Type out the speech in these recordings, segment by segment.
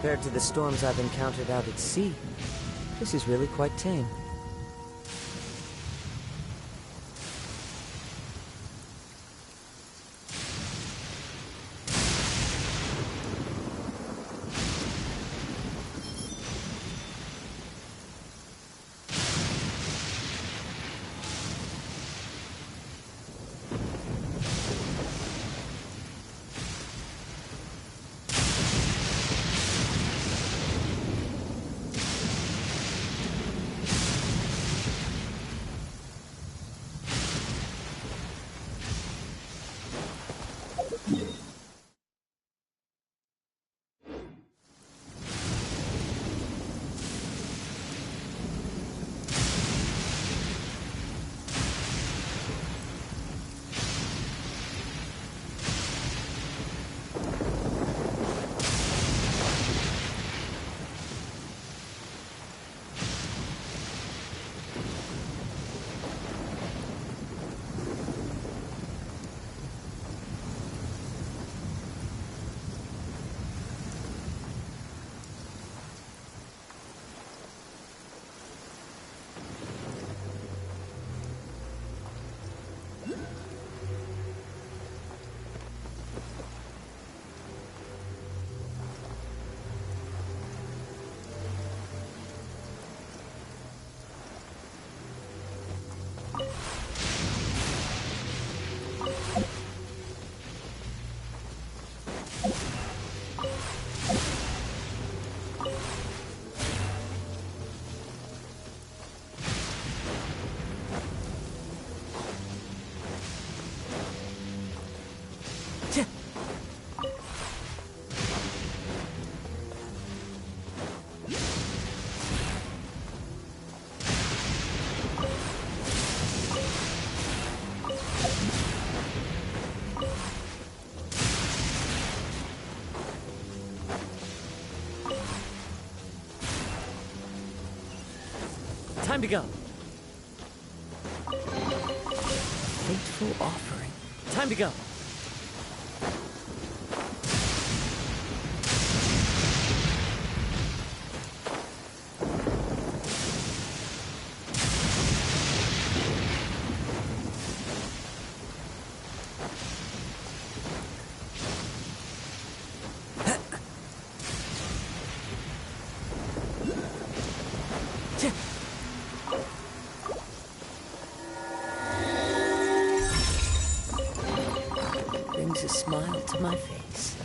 Compared to the storms I've encountered out at sea, this is really quite tame. Time to go. Fateful offering. Time to go. Brings a smile to my face.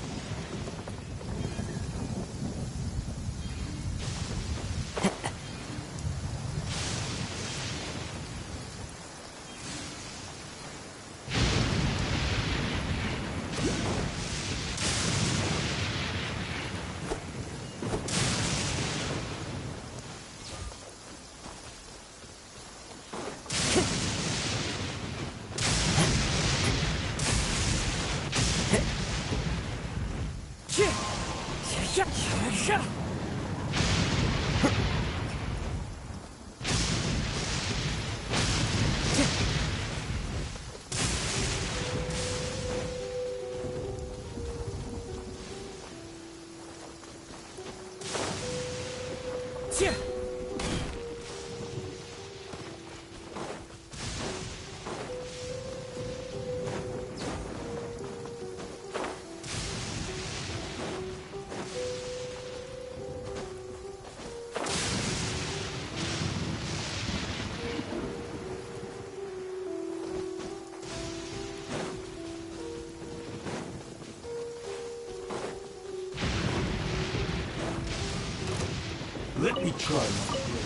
Let me try my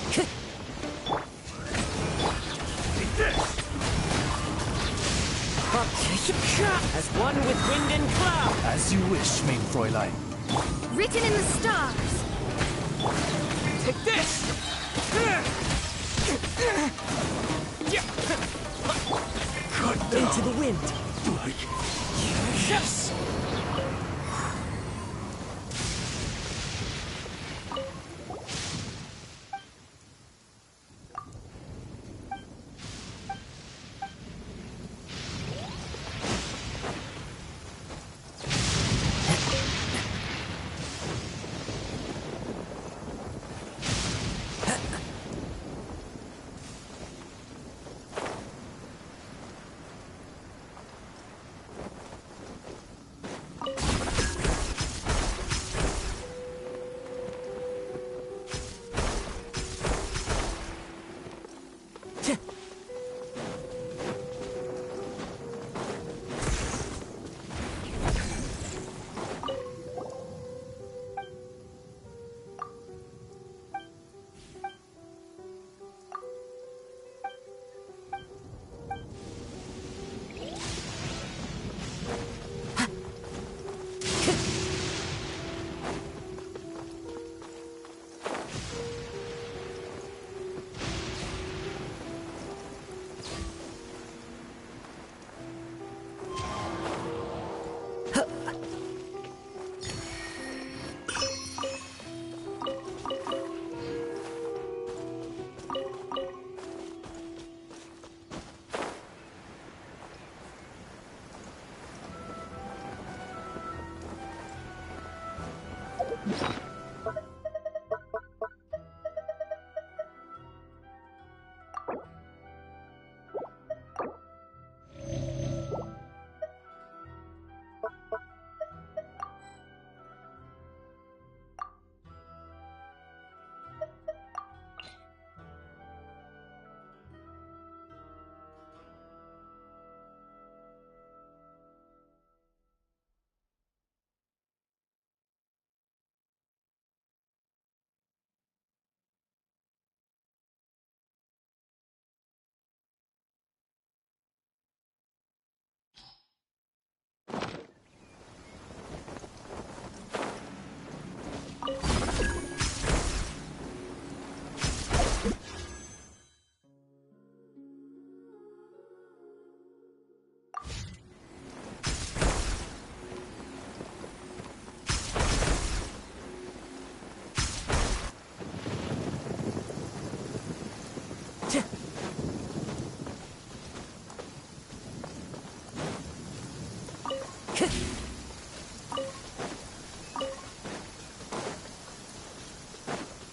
blade. Take this! As one with wind and cloud. As you wish, main Fräulein. Written in the stars. Take this! Cut down. Into the wind. Yes!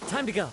Time to go.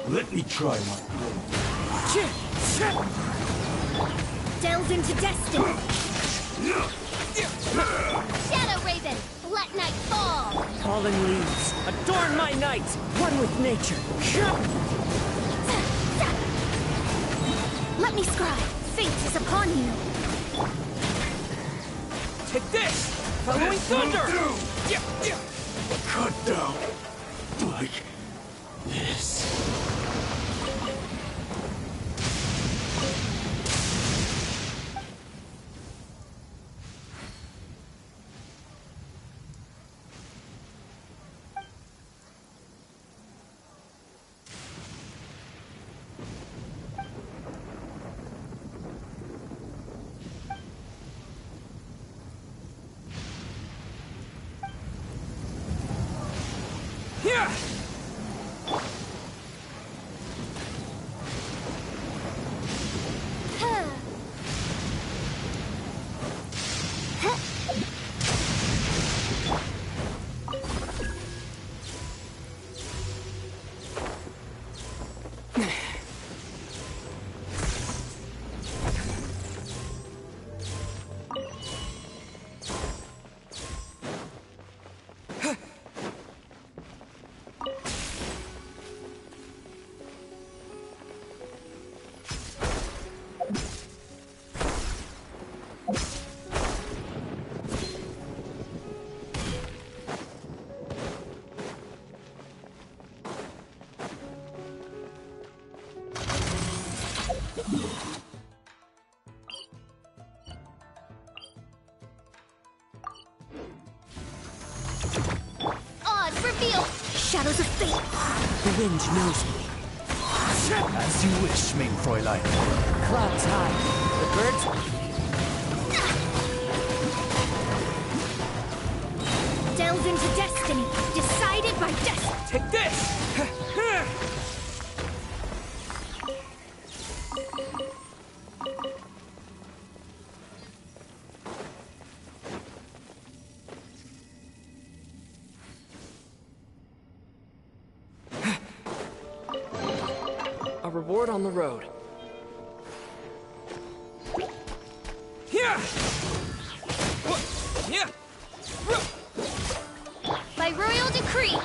Let me try my blade. Delve into destiny. Shadow Raven, let night fall. Fallen leaves, adorn my night, one with nature. Let me scribe. Fate is upon you. Take this! Following thunder! Cut down like this. Here! Odds reveal. Shadows of fate. The wind knows me. As you wish, mein Fräulein. Clouds high. The birds... Delve into destiny. Decided by destiny. Take this! A reward on the road. Here! Here! By royal decree.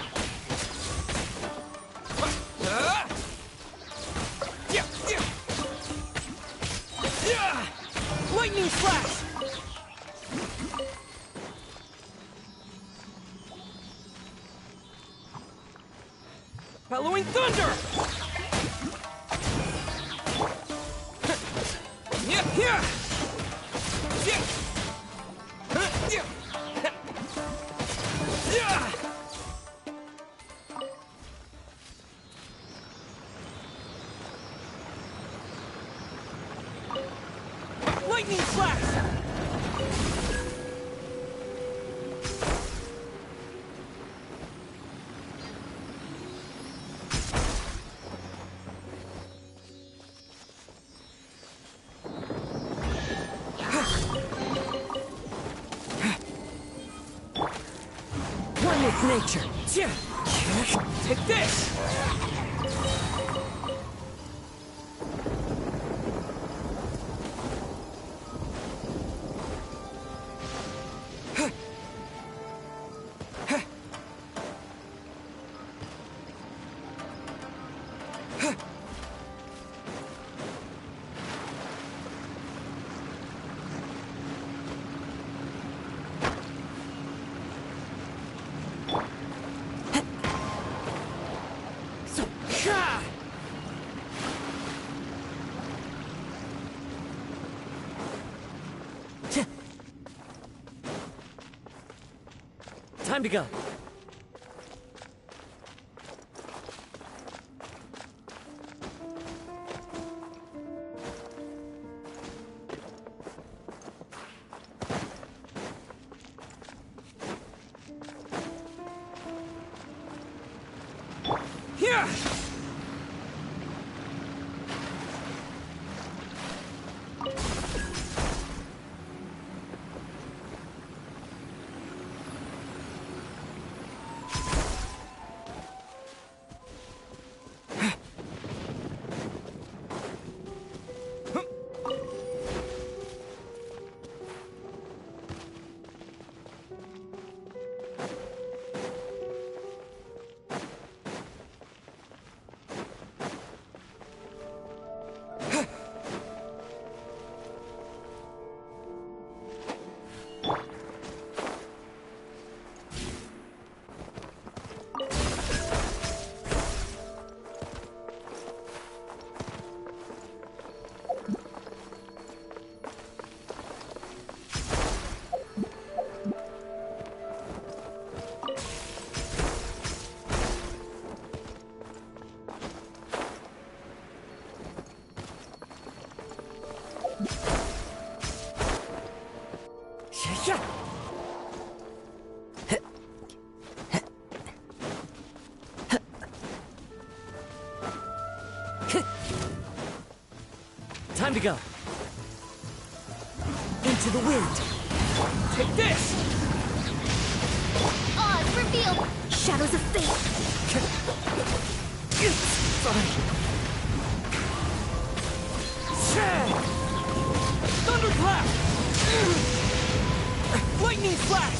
Lightning flash! Bellowing thunder! Here! Lightning flash! One with nature. Take this! Time to go. Here! Time to go. Into the wind. Take this! Odds revealed! Shadows of fate! Thunderclap! Lightning flash!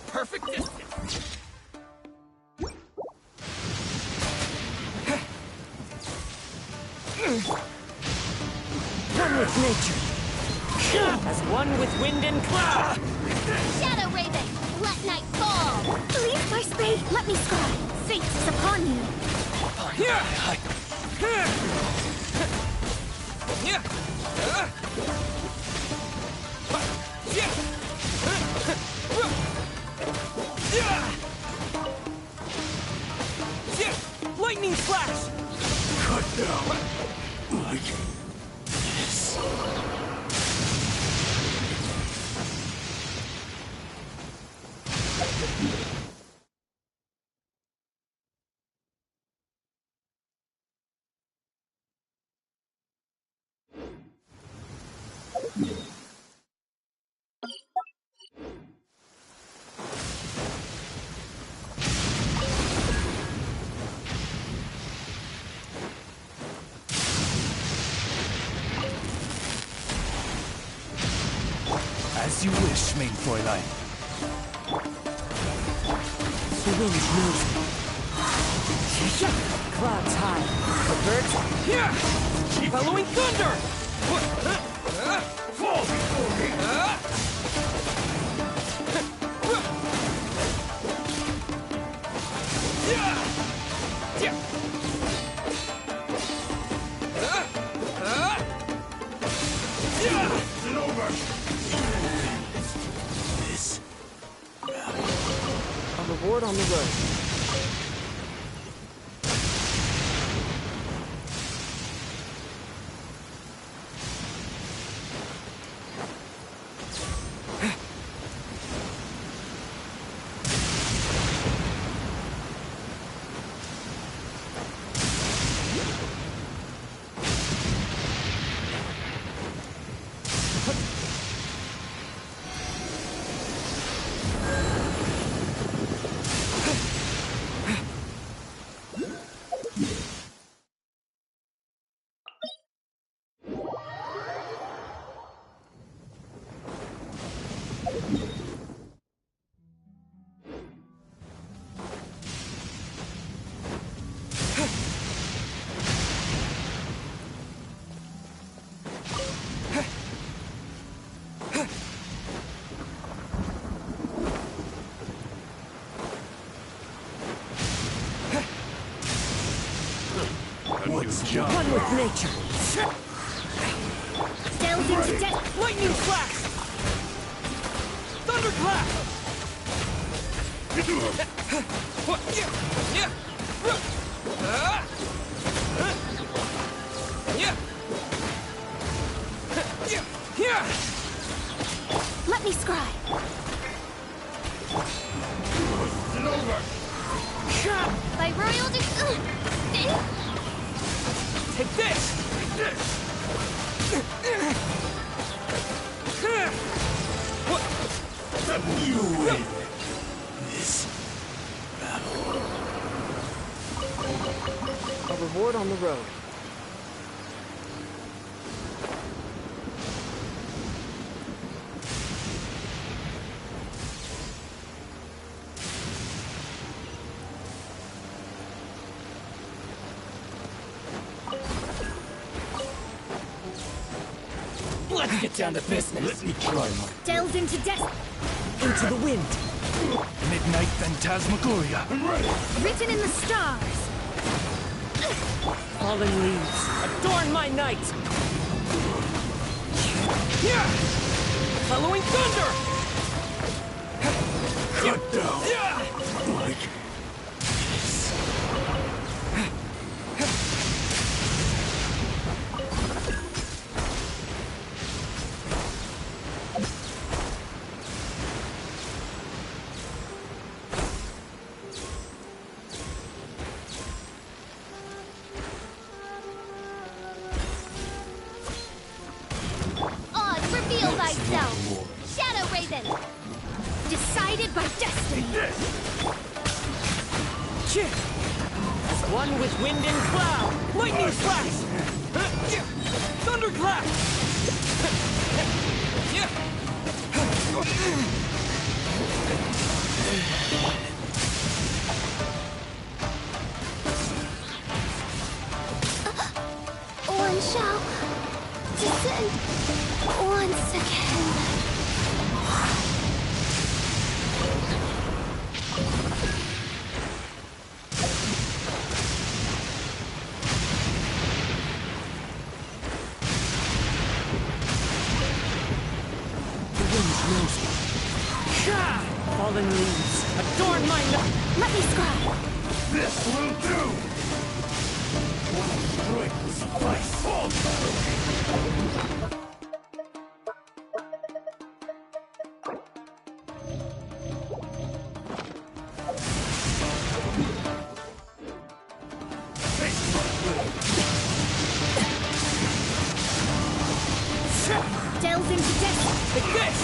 Perfect distance. One with nature. As one with wind and cloud. Shadow Raven! Let night fall! Leave my space! Let me sky! Fate is upon you! Lightning flash! Cut down. Like this. As you wish, main Fräulein. The wind moves. Clouds high. The birds here. Following thunder. Fall before me. It's over. This. A reward on the road. One with nature. Delve into death. Lightning flash. Thunderclap. Let me scry. By royal Take this. You win this battle. A reward on the road. Let's get down to business. Let me try my delve into death. Into the wind. midnight phantasmagoria. I'm ready. Written in the stars. Fallen leaves. Adorn my night. Following thunder. Cut down. Like this. Odd, reveal thyself. Shadow Raven. Decided by destiny. One with wind and cloud. Lightning flash. Thunderclap. One shall descend once again. Fallen leaves. Adorn my night. Let me scry. This will do. One strike will suffice. Face my will. Delve into death. Take this.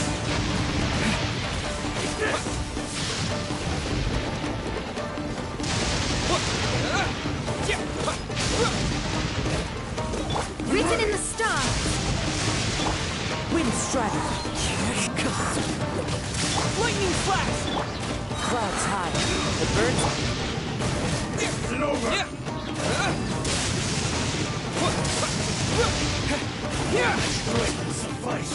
Written in the stars. Wind strategy. Lightning flash. Clouds high. The birds. It's over. Strike will suffice.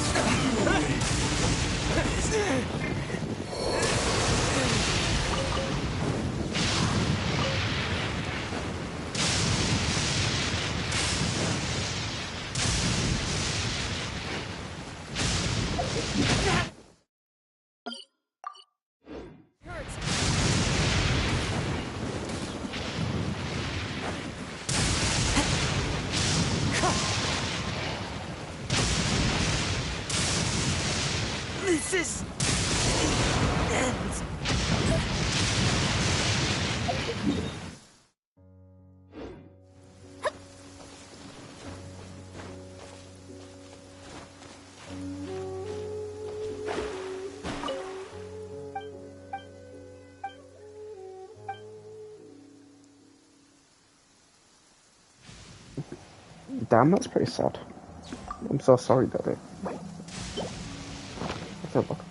This is the end. Damn, that's pretty sad. I'm so sorry, Daddy. Let's have a look.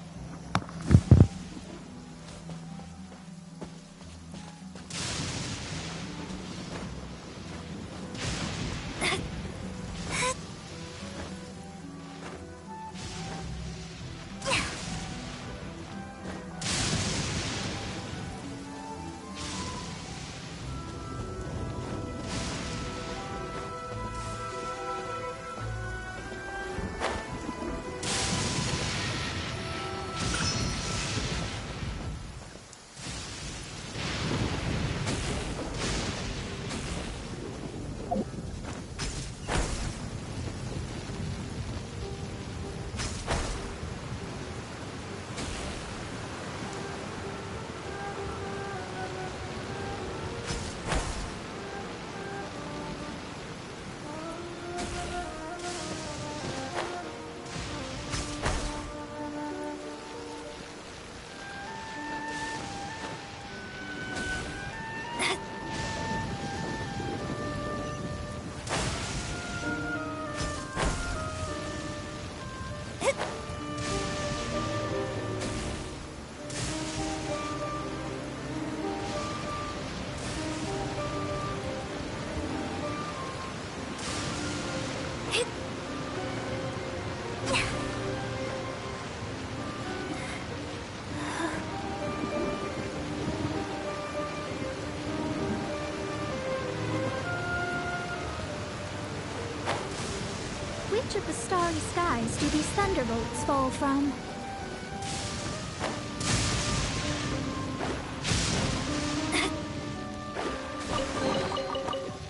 Which of the starry skies do these thunderbolts fall from?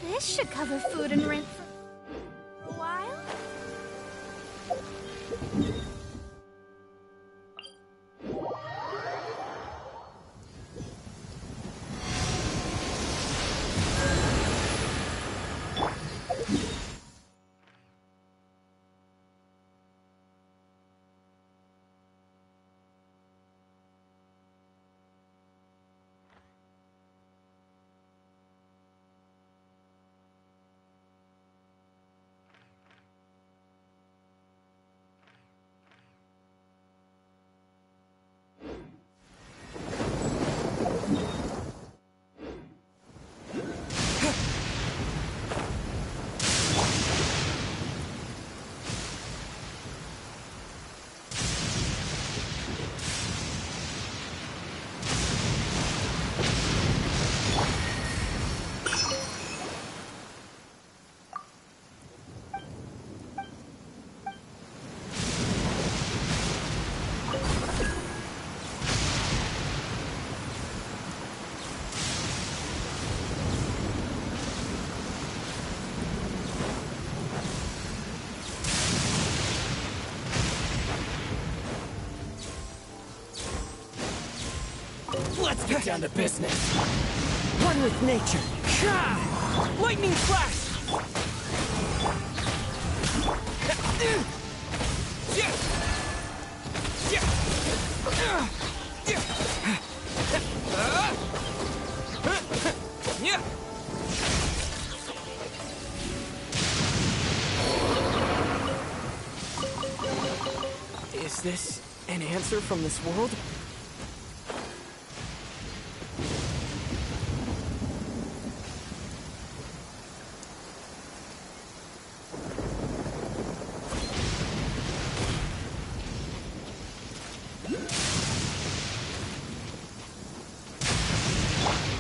This should cover food and rent for a while. Let's get down to business. One with nature. Lightning flash! Is this an answer from this world?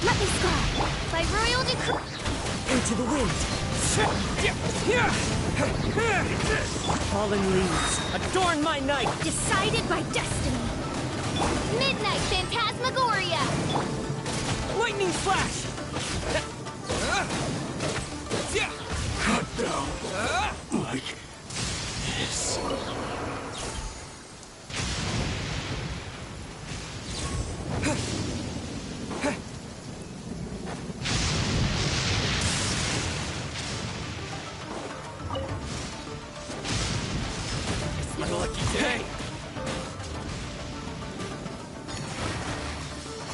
Let me scar. By royal decree. Into the wind. Fallen leaves, adorn my night. Decided by destiny. Midnight Phantasmagoria. Lightning flash. Cut down. Like this. It's my lucky day.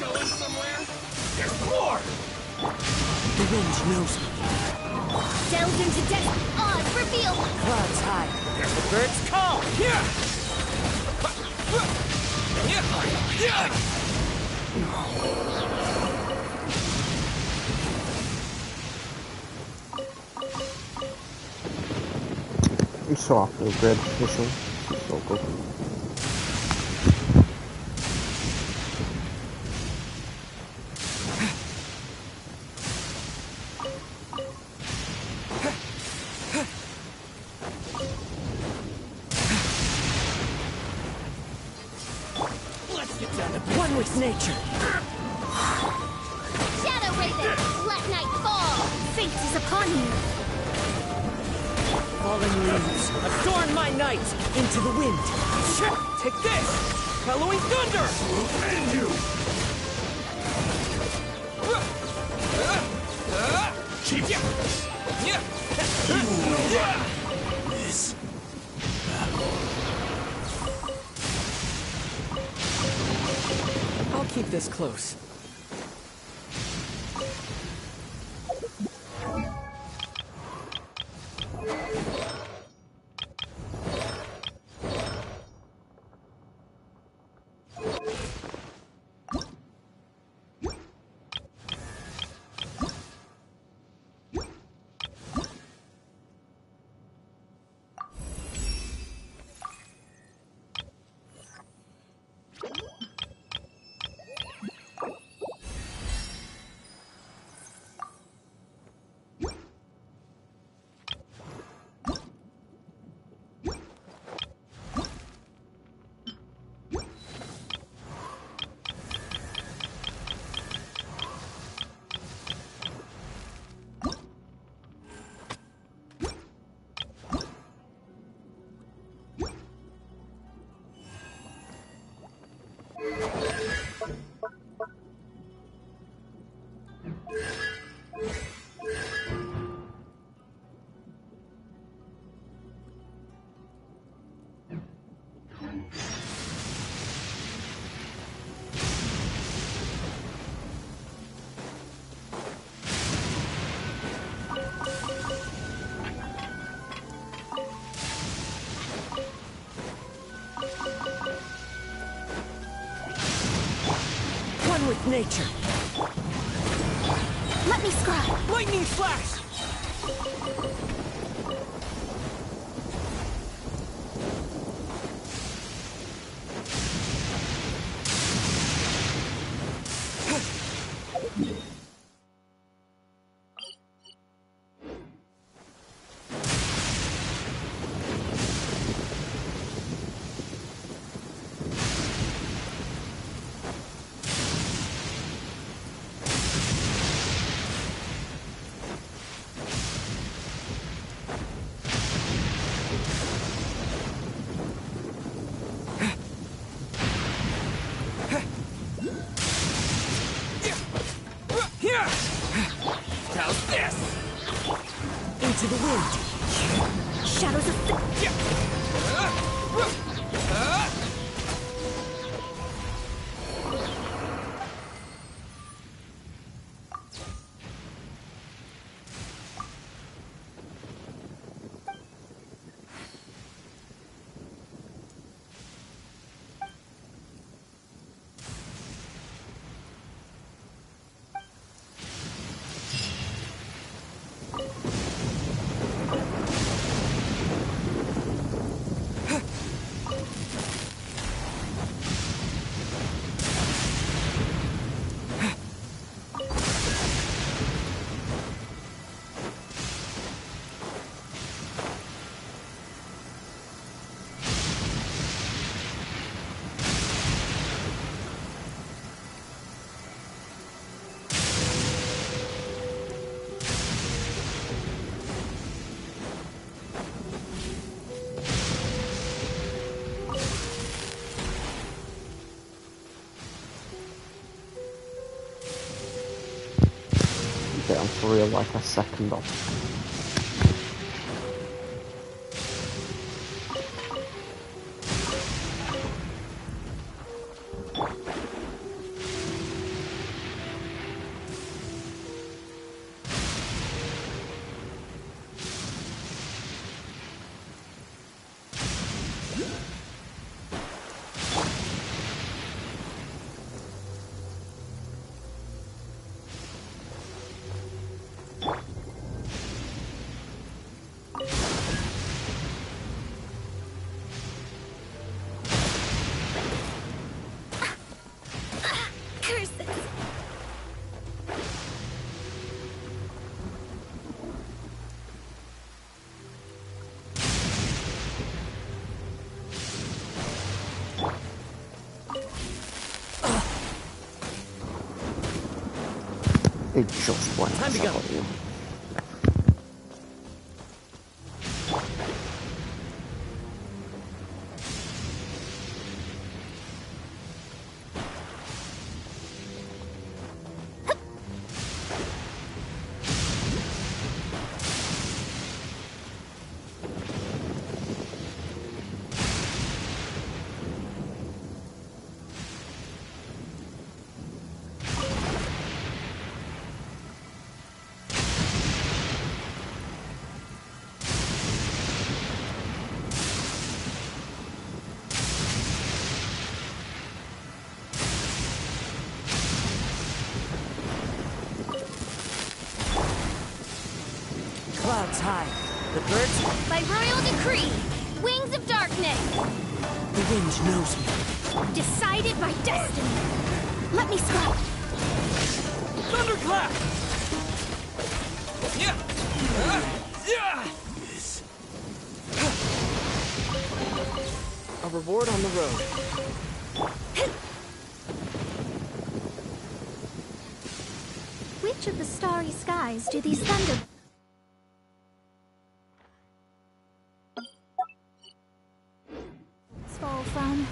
Going somewhere? There's more. The wind knows me. Delve into death. Odds reveal. Clouds high. The birds call. I'm so off the grid this one. It's so good. Let's get down to one with nature. Shadow Raven. Let night fall. Fate is upon you. Fallen leaves, adorn my night. Into the wind. Take this. Bellowing thunder. And you. Keep this. I'll keep this close. with nature. Let me scribe. Lightning flash! How's this? Into the wind. Shadows of Get on for real like a second off. curses. It just went. Time to go. Clouds high. The birds, By royal decree, wings of darkness, the wind knows me. decided by destiny. Let me scribe. Thunderclap! Yeah! Yeah! A reward on the road. Which of the starry skies do these thunder fall from?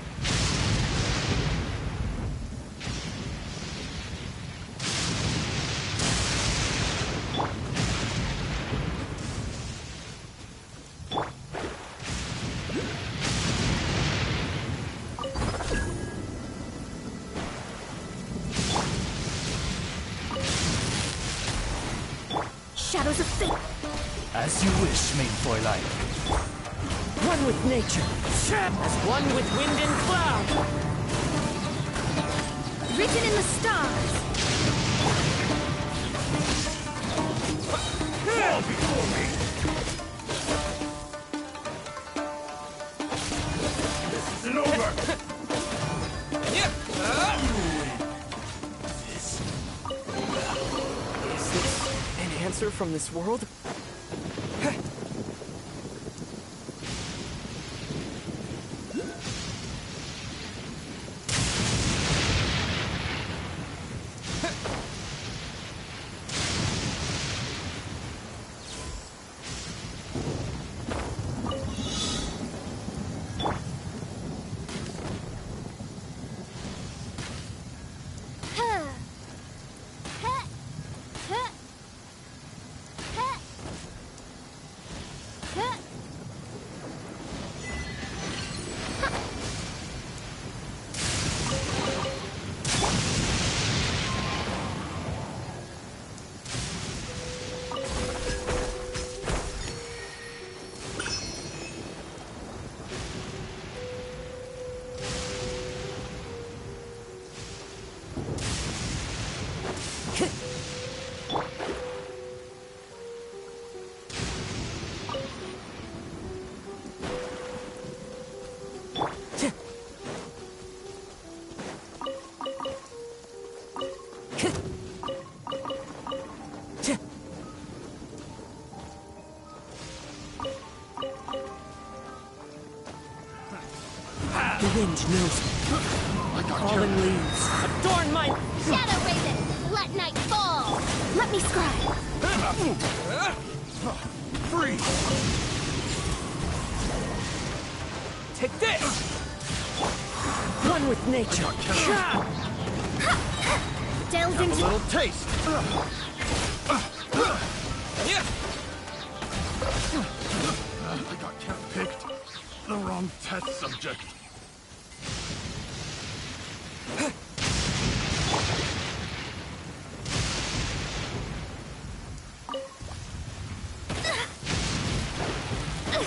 Shadows of fate. As you wish, main Fräulein. One with nature. As one with wind and cloud! Written in the stars. Fall before me! This isn't over! Is this an answer from this world? The wind knows me. Falling leaves. Adorn my... Shadow Raven, let night fall. Let me scribe. Free! Take this! One with nature. Delve A into... little taste! I got picked. The wrong test subject.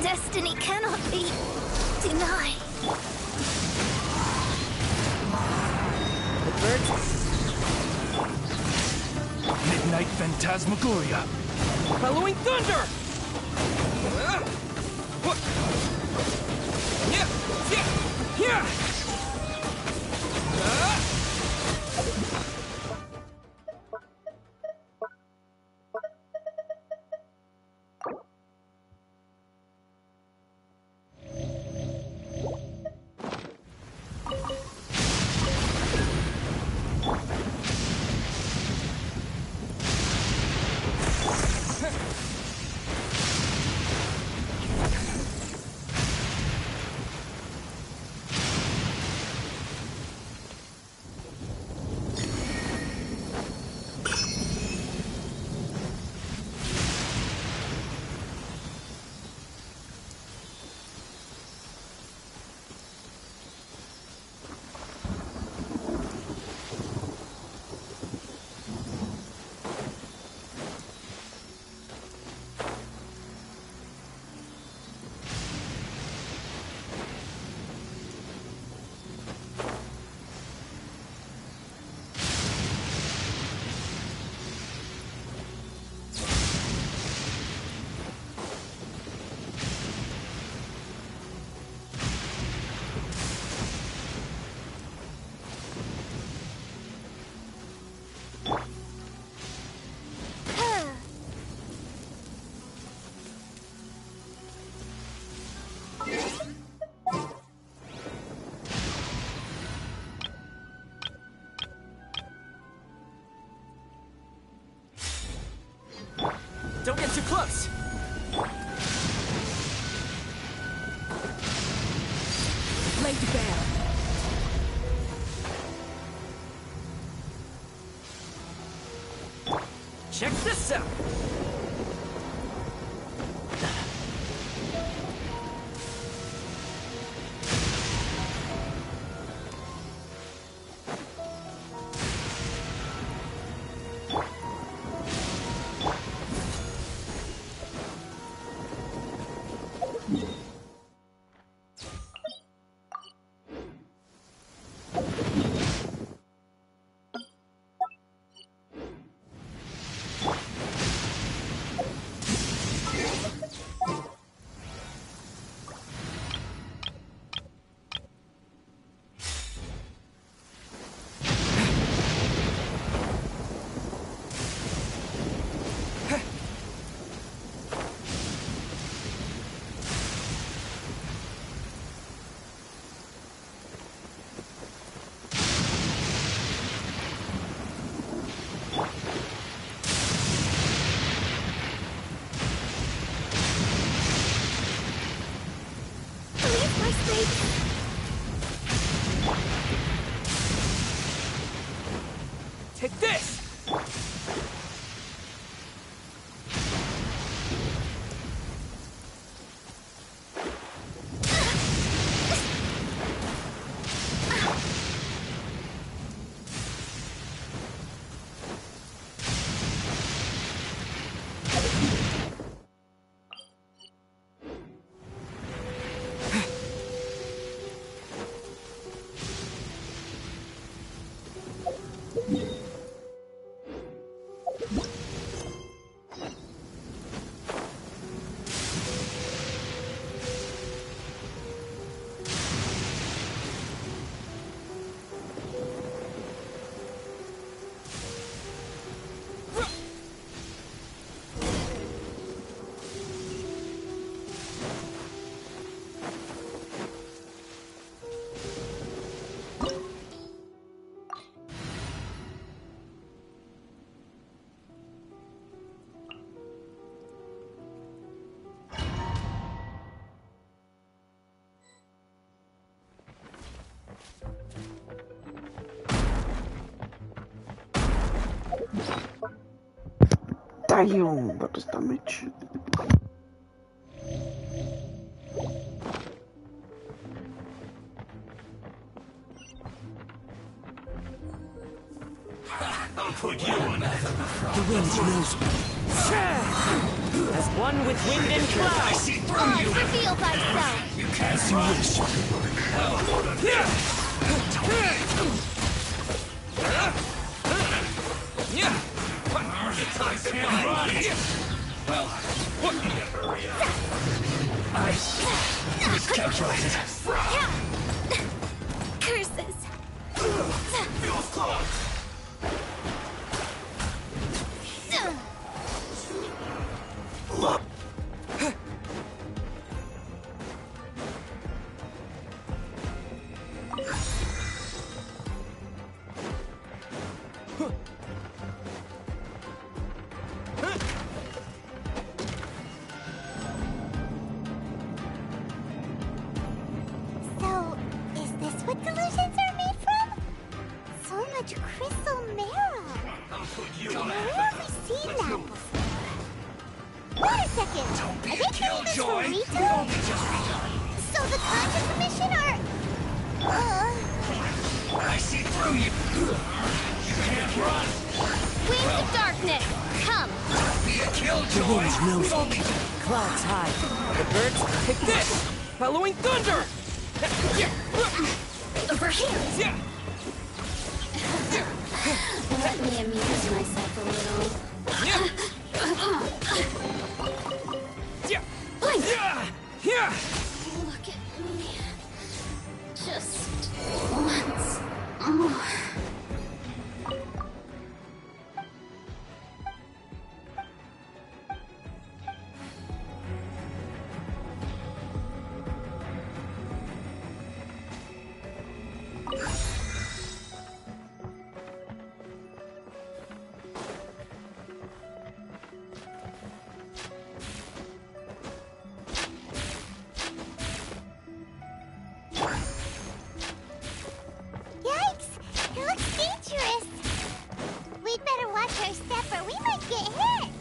Destiny cannot be denied. Midnight Phantasmagoria. Bellowing thunder! Don't get too close! Laid bare. Check this out! Damn, that does damage. I'll put you on that. The wind knows me. As one with wind and I cloud. see through Oh, you. reveal thyself. You can't run. I can't run. Well, what in a hurry up? Miscalculated. Curses. Feels close. So, is this what delusions are made from? So much crystal marrow. I'll put you on Where that. have we seen that before? Wait a second. Are they doing this for retail? So the Conjure Commission are... I see through you. You can't run. Wings of Darkness, come. Be a The killjoy. wind knows me. Clouds high. The birds take this. Bellowing thunder. Over here. Yeah. Let me amuse myself a little. Yeah. Blink. Yeah. Look at me. Just once more. Yikes! It looks dangerous. We'd better watch our step or we might get hit.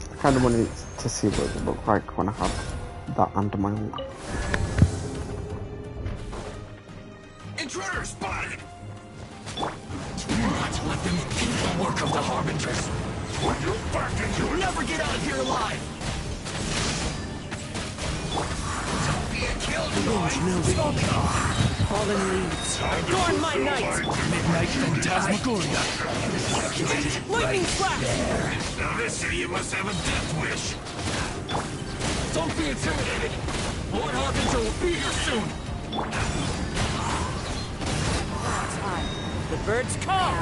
I kind of wanted to see what it would look like when I have that under my ult. Intruder spotted. Do not let them keep the work of the Harbingers. When you're back in, you'll never get out of here alive. Don't be a killjoy. Fallen leaves. Adorn my night. Midnight Phantasmagoria. Lightning flash. Now this city must have a death wish. Don't be intimidated. Lord Harbinger will be here soon. Clouds high. The birds come.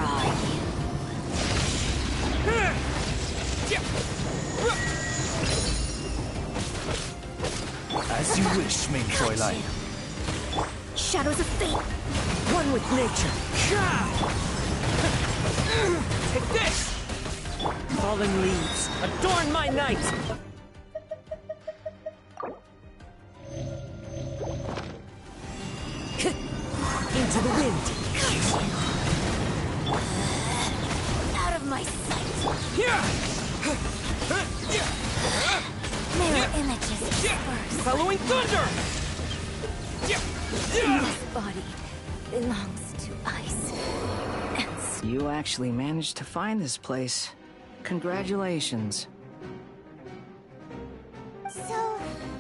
As you wish, main Fräulein. Shadows of fate. One with nature. Take this. Fallen leaves. Adorn my night. Into the wind. Out of my sight. Mirror images disperse. Following thunder. This body belongs to ice. You actually managed to find this place. Congratulations. So,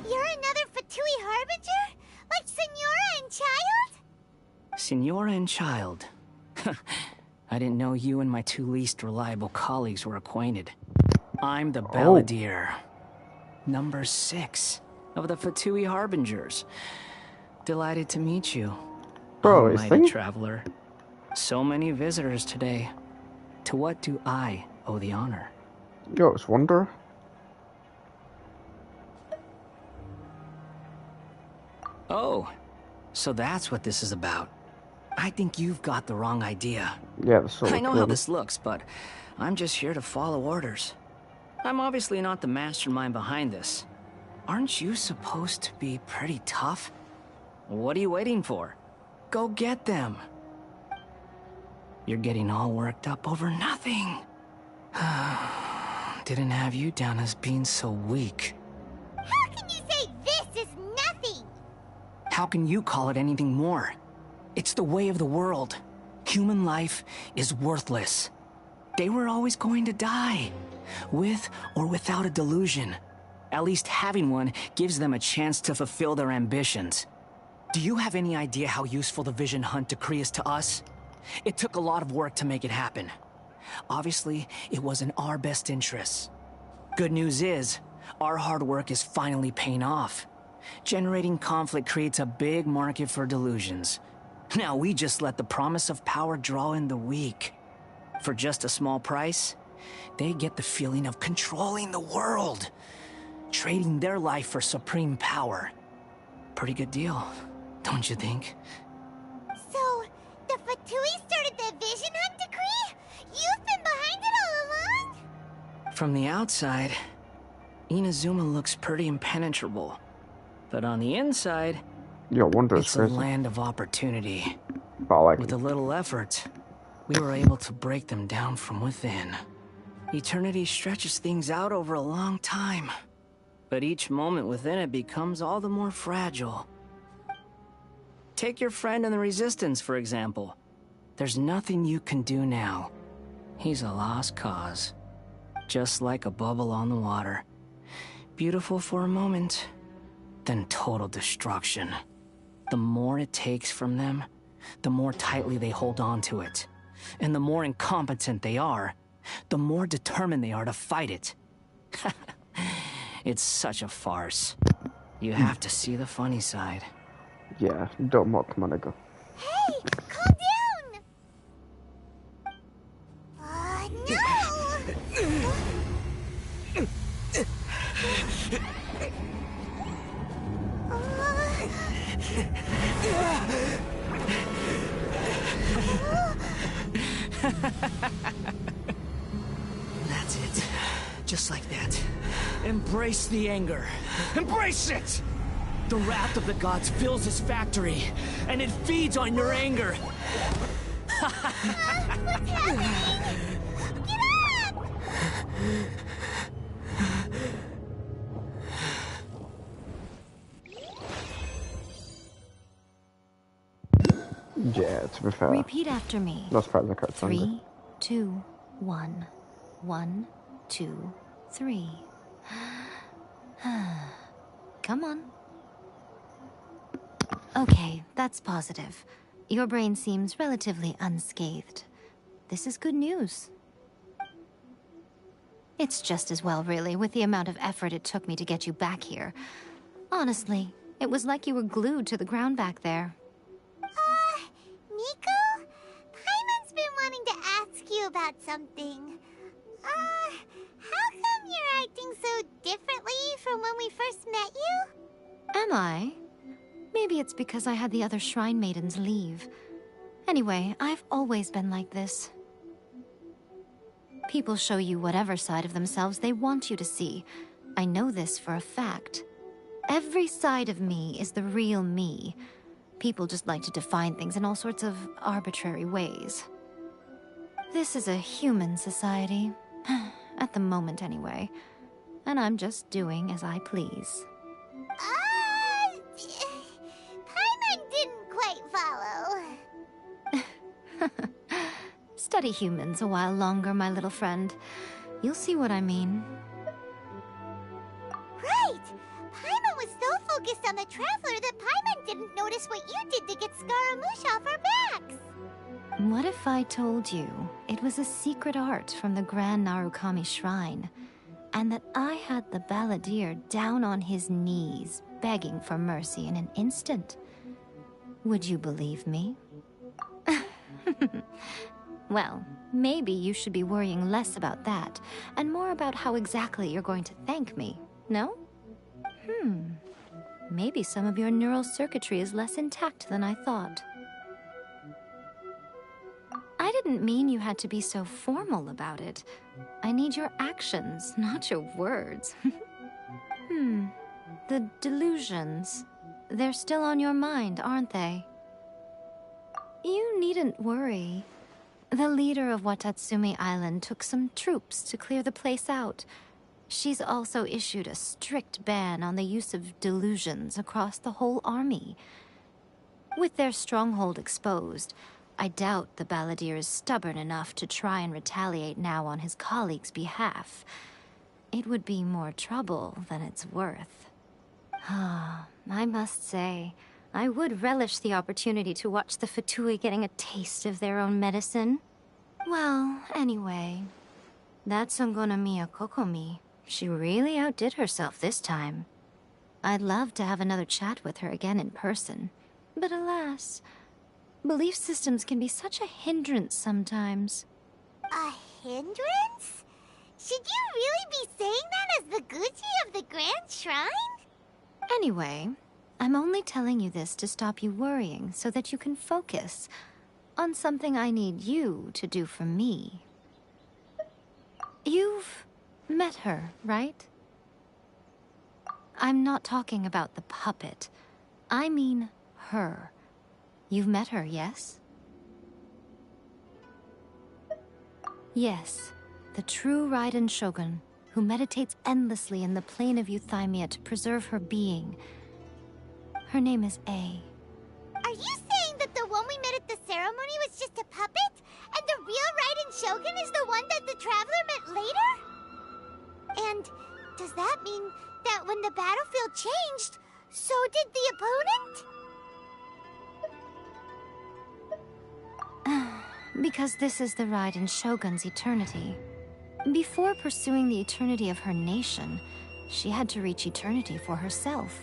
you're another Fatui Harbinger? Like Senora and Child? Senora and Child. I didn't know you and my two least reliable colleagues were acquainted. I'm the Balladeer. Number 6 of the Fatui Harbingers. Delighted to meet you. Bro, is Almighty he? traveler. So many visitors today. To what do I owe the honor? Yo, it's Wonder. Oh, so that's what this is about. I think you've got the wrong idea. Yeah, the sort I of know kid. how this looks, but I'm just here to follow orders. I'm obviously not the mastermind behind this. Aren't you supposed to be pretty tough? What are you waiting for? Go get them. You're getting all worked up over nothing. Didn't have you down as being so weak. How can you say this is nothing? How can you call it anything more? It's the way of the world. Human life is worthless. They were always going to die, with or without a delusion. At least having one gives them a chance to fulfill their ambitions. Do you have any idea how useful the Vision Hunt decree is to us? It took a lot of work to make it happen. Obviously, it was in our best interests. Good news is, our hard work is finally paying off. Generating conflict creates a big market for delusions. Now we just let the promise of power draw in the weak. For just a small price, they get the feeling of controlling the world. Trading their life for supreme power. Pretty good deal, don't you think? So, the Fatui started the Vision Hunt decree? You've been behind it all along? From the outside, Inazuma looks pretty impenetrable. But on the inside, Yo, Wonder is it's a crazy. land of opportunity. But I like With it. a little effort, we were able to break them down from within. Eternity stretches things out over a long time. But each moment within it becomes all the more fragile. Take your friend in the Resistance, for example. There's nothing you can do now. He's a lost cause. Just like a bubble on the water. Beautiful for a moment, then total destruction. The more it takes from them, the more tightly they hold on to it. And the more incompetent they are, the more determined they are to fight it. It's such a farce. You have to see the funny side. Yeah, don't mock my nigga. Hey, calm down! That's it. Just like that. Embrace the anger. Embrace it! The wrath of the gods fills his factory, and it feeds on your anger. What's happening? Get up! Yeah, to be fair. Repeat after me. Not surprised I can't find it. 3, 2, 1. 1, 2, 3. Come on. Okay, that's positive. Your brain seems relatively unscathed. This is good news. It's just as well, really, with the amount of effort it took me to get you back here. Honestly, it was like you were glued to the ground back there. Nico? Paimon's been wanting to ask you about something. How come you're acting so differently from when we first met you? Am I? Maybe it's because I had the other Shrine Maidens leave. Anyway, I've always been like this. People show you whatever side of themselves they want you to see. I know this for a fact. Every side of me is the real me. People just like to define things in all sorts of arbitrary ways. This is a human society. At the moment, anyway. And I'm just doing as I please. Paimon didn't quite follow. study humans a while longer, my little friend. You'll see what I mean. Right! Paimon was so focused on the Traveler that Paimon didn't notice what you did to get Scaramouche off our backs! What if I told you it was a secret art from the Grand Narukami Shrine, and that I had the balladeer down on his knees, begging for mercy in an instant? Would you believe me? Well, maybe you should be worrying less about that, and more about how exactly you're going to thank me, no? Maybe some of your neural circuitry is less intact than I thought. I didn't mean you had to be so formal about it. I need your actions, not your words. The delusions. They're still on your mind, aren't they? You needn't worry. The leader of Watatsumi Island took some troops to clear the place out. She's also issued a strict ban on the use of delusions across the whole army. With their stronghold exposed, I doubt the balladeer is stubborn enough to try and retaliate now on his colleagues' behalf. It would be more trouble than it's worth. I must say, I would relish the opportunity to watch the Fatui getting a taste of their own medicine. Well, anyway, that Songonamiya Kokomi, she really outdid herself this time. I'd love to have another chat with her again in person, but alas, belief systems can be such a hindrance sometimes. A hindrance? Should you really be saying that as the Gucci of the Grand Shrine? Anyway, I'm only telling you this to stop you worrying so that you can focus on something I need you to do for me. You've met her, right? I'm not talking about the puppet. I mean her. You've met her, yes? Yes, the true Raiden Shogun, who meditates endlessly in the plane of Euthymia to preserve her being. Her name is A. Are you saying that the one we met at the ceremony was just a puppet? And the real Raiden Shogun is the one that the Traveler met later? And does that mean that when the battlefield changed, so did the opponent? Because this is the Raiden Shogun's eternity. Before pursuing the eternity of her nation, she had to reach eternity for herself.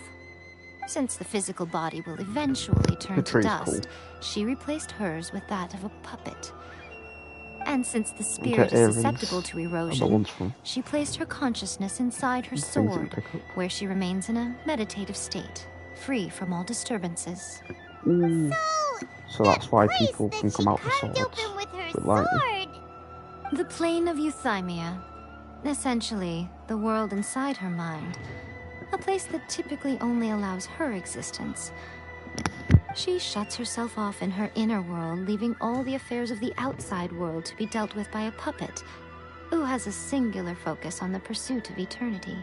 Since the physical body will eventually turn to dust, she replaced hers with that of a puppet. And since the spirit is susceptible to erosion, she placed her consciousness inside her sword, where she remains in a meditative state, free from all disturbances. So that's why people can come out with swords with lightning. The plane of Euthymia. Essentially, the world inside her mind. A place that typically only allows her existence. She shuts herself off in her inner world, leaving all the affairs of the outside world to be dealt with by a puppet, who has a singular focus on the pursuit of eternity.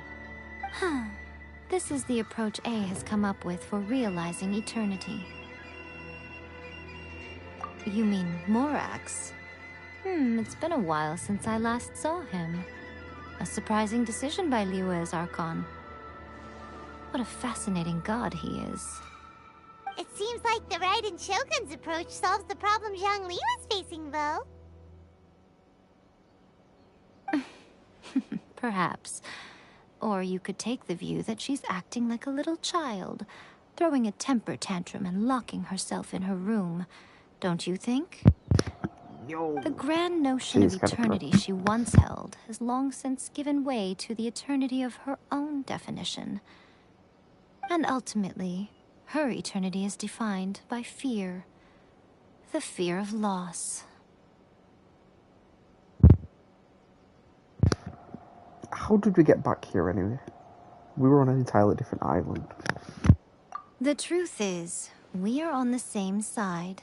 This is the approach A has come up with for realizing eternity. You mean Morax? It's been a while since I last saw him. A surprising decision by Liyue's Archon. What a fascinating god he is. It seems like the Raiden Shogun's approach solves the problem Zhongli was facing, though. Perhaps. Or you could take the view that she's acting like a little child, throwing a temper tantrum and locking herself in her room. Don't you think? The grand notion of eternity she once held has long since given way to the eternity of her own definition. And ultimately, her eternity is defined by fear. The fear of loss. How did we get back here anyway? We were on an entirely different island. The truth is, we are on the same side.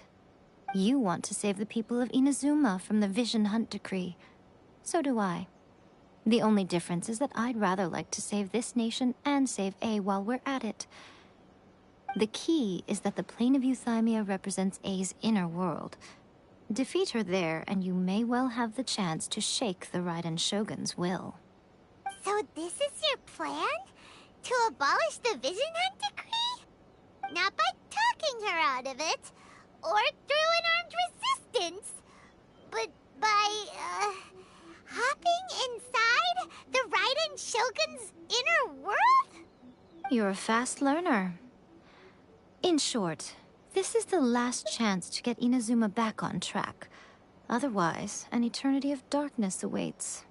You want to save the people of Inazuma from the Vision Hunt Decree. So do I. The only difference is that I'd rather like to save this nation and save A while we're at it. The key is that the plane of Euthymia represents A's inner world. Defeat her there, and you may well have the chance to shake the Raiden Shogun's will. So this is your plan? To abolish the Vision Hunt decree? Not by talking her out of it, or through an armed resistance, but by, hopping inside the Raiden Shogun's inner world? You're a fast learner. In short, this is the last chance to get Inazuma back on track. Otherwise, an eternity of darkness awaits.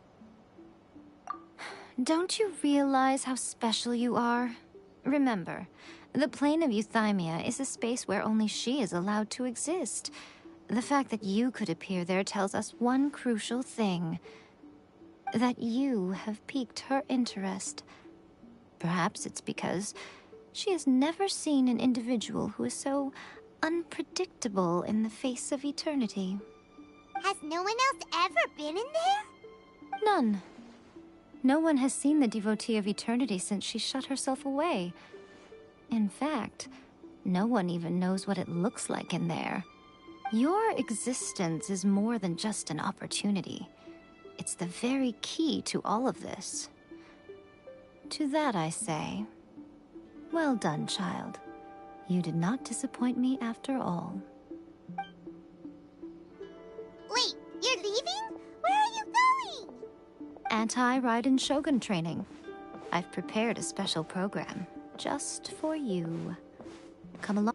Don't you realize how special you are? Remember, the plane of Euthymia is a space where only she is allowed to exist. The fact that you could appear there tells us one crucial thing. That you have piqued her interest. Perhaps it's because she has never seen an individual who is so unpredictable in the face of eternity. Has no one else ever been in there? None. No one has seen the devotee of eternity since she shut herself away. In fact, no one even knows what it looks like in there. Your existence is more than just an opportunity. It's the very key to all of this. To that I say, well done, child. You did not disappoint me after all. Wait, you're leaving? Where are you going? Anti-Raiden Shogun training. I've prepared a special program just for you. Come along.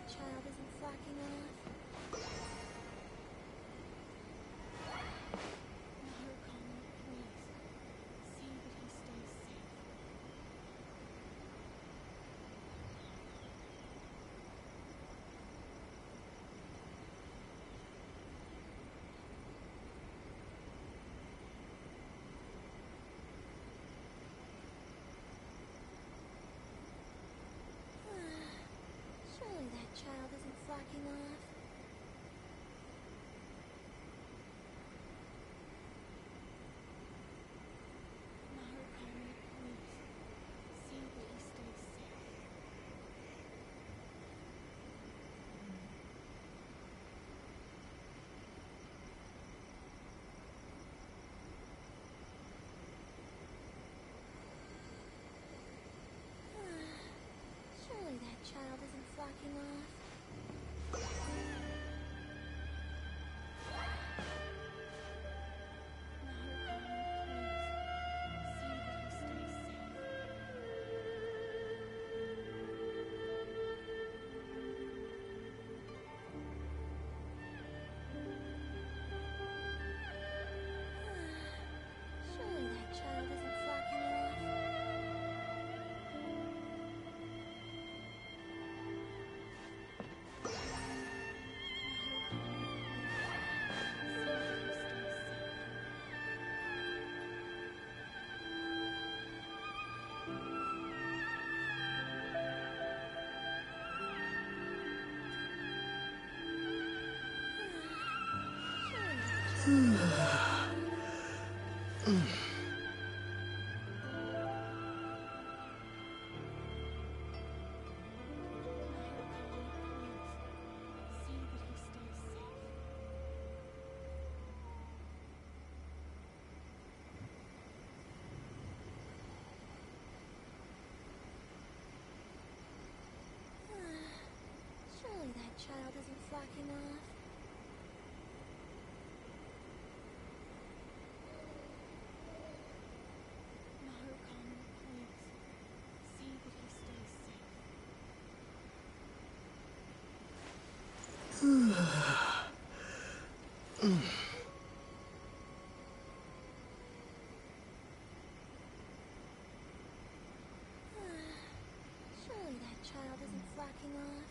Child isn't slacking off. Maharkari, please. See that he stays safe. Surely that child isn't slacking off. Surely that child isn't slacking off. Surely that child isn't slacking off.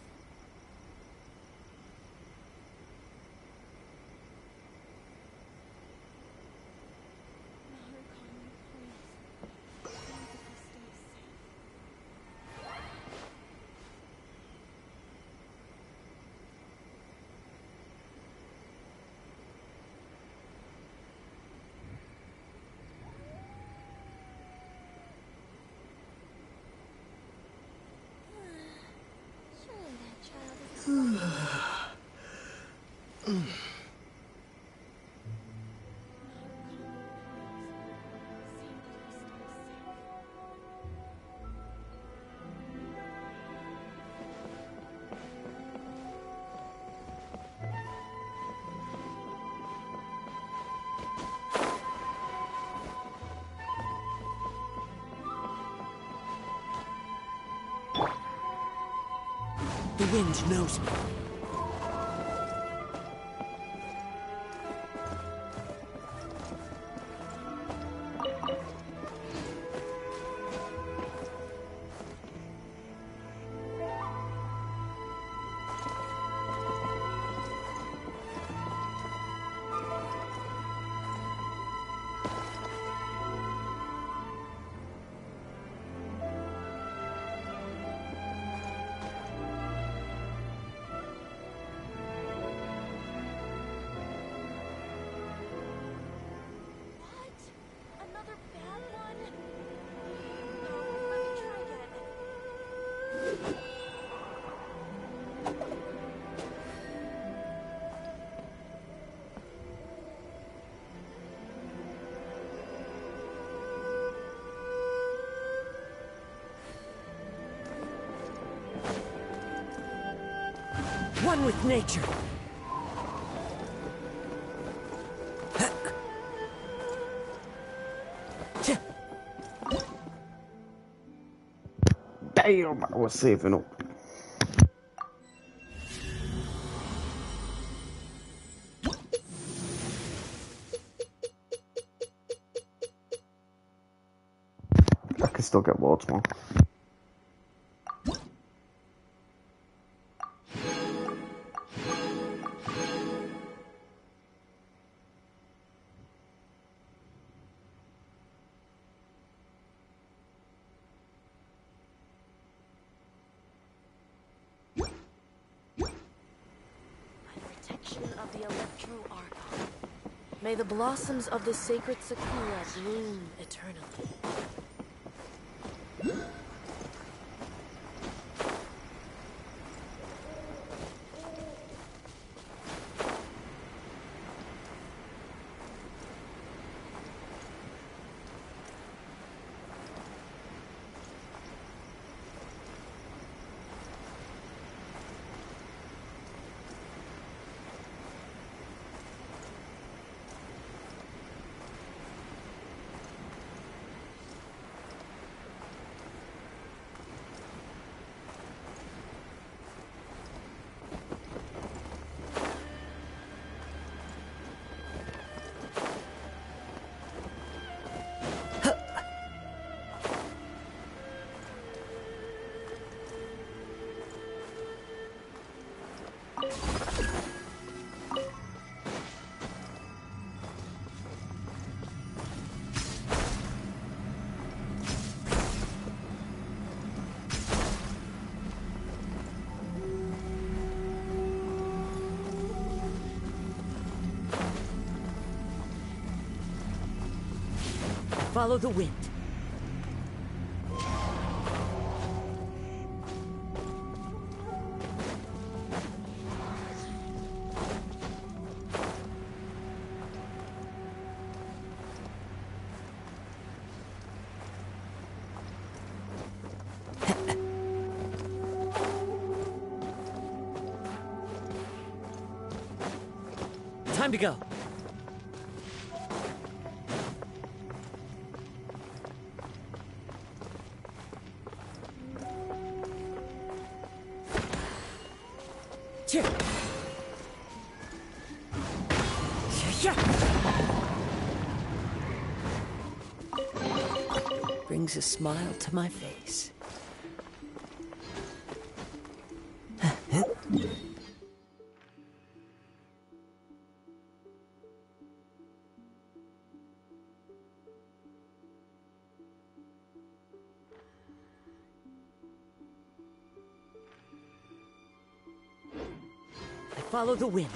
The wind knows me. One with nature. Damn, I was saving up. I can still get loads more. Of the Electro-Archon. May the blossoms of the sacred Sakura bloom eternally. Follow the wind. Time to go. Cheer. Brings a smile to my face. I follow the wind.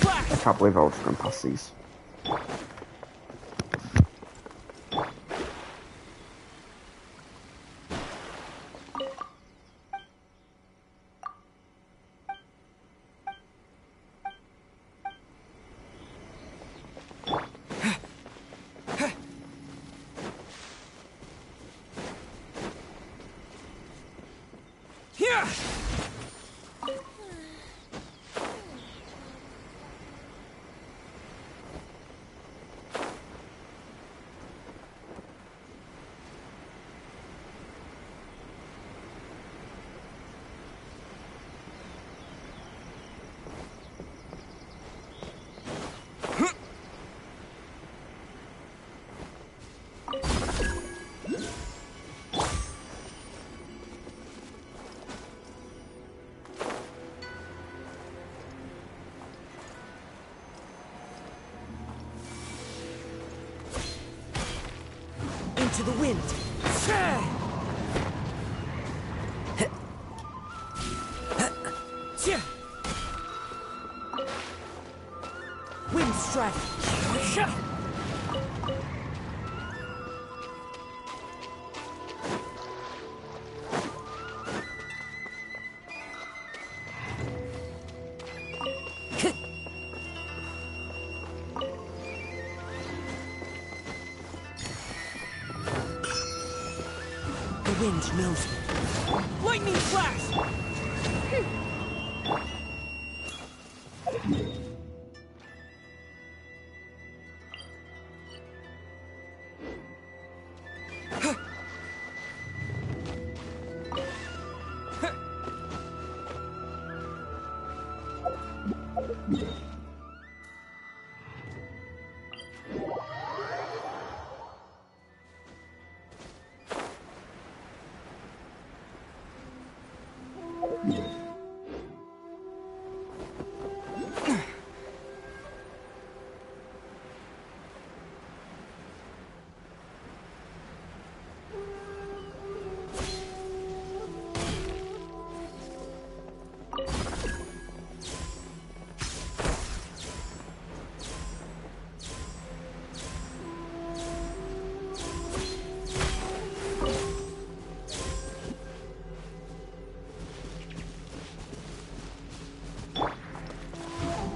I can't believe I was going past these. Into the wind. Wind strike. The wind knows me. Lightning flash!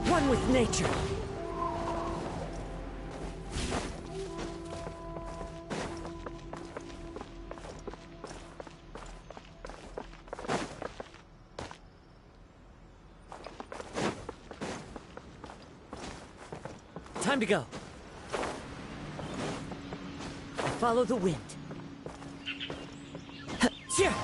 One with nature. Time to go. I follow the wind. Take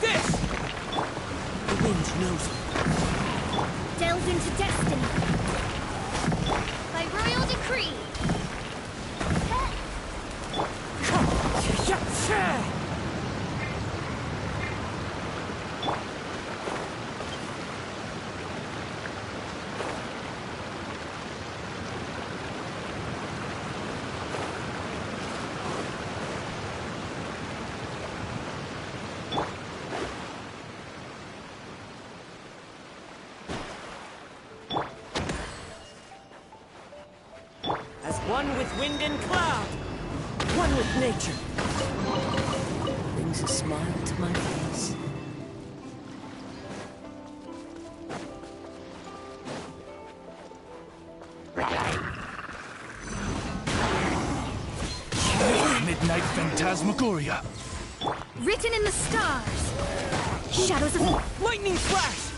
this! The wind knows it. Delve into destiny. By royal decree. As one with wind and cloud, one with nature. Brings a smile to my face. Midnight Phantasmagoria. Written in the stars. Shadows of Lightning flash!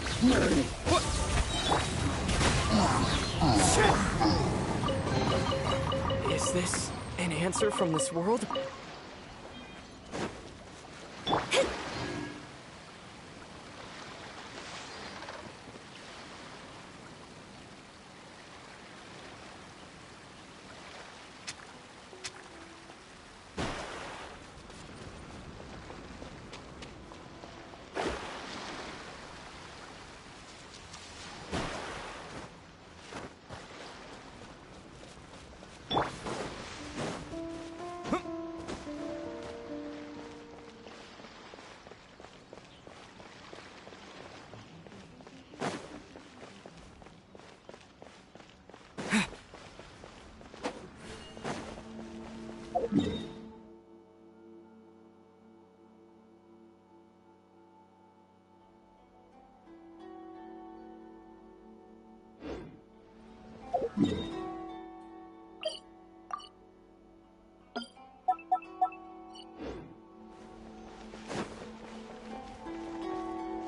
Is this an answer from this world?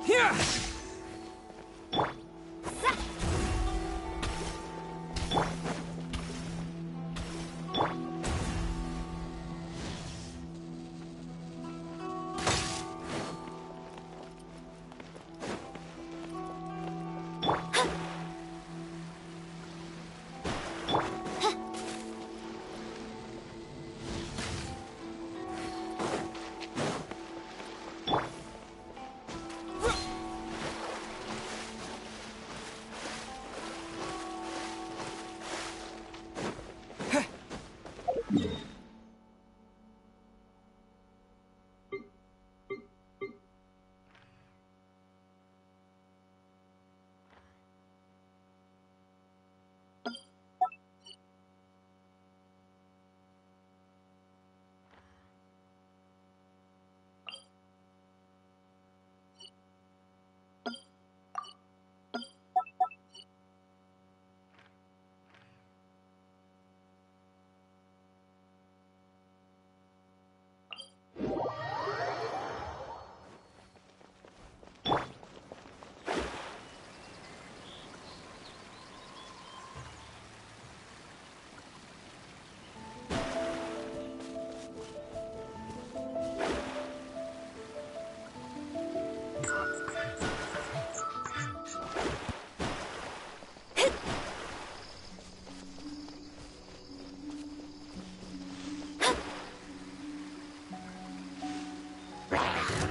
Here!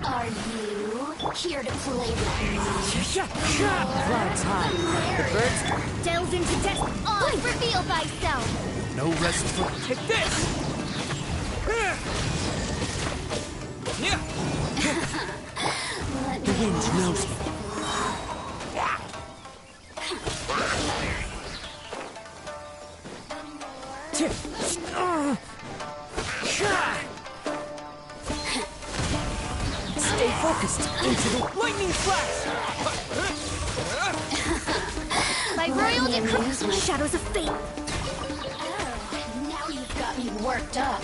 Are you here to play with me? Flies high. The birds. Delve into destiny. Reveal thyself. No rest for... Take this! The wind knows me. Stay Focused into the lightning flash! By royal decree, shadows of fate. Now you've got me worked up.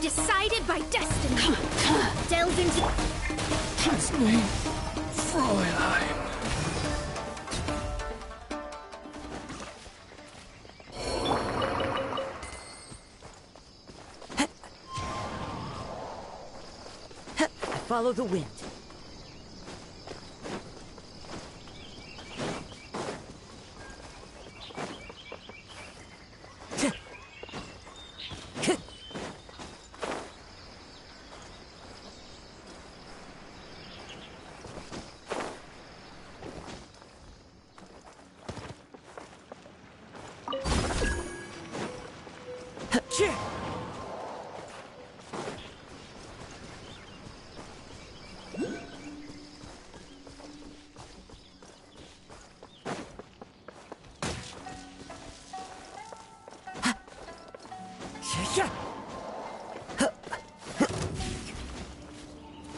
Decided by destiny. Delve into. His name, Fräulein. Follow the wind.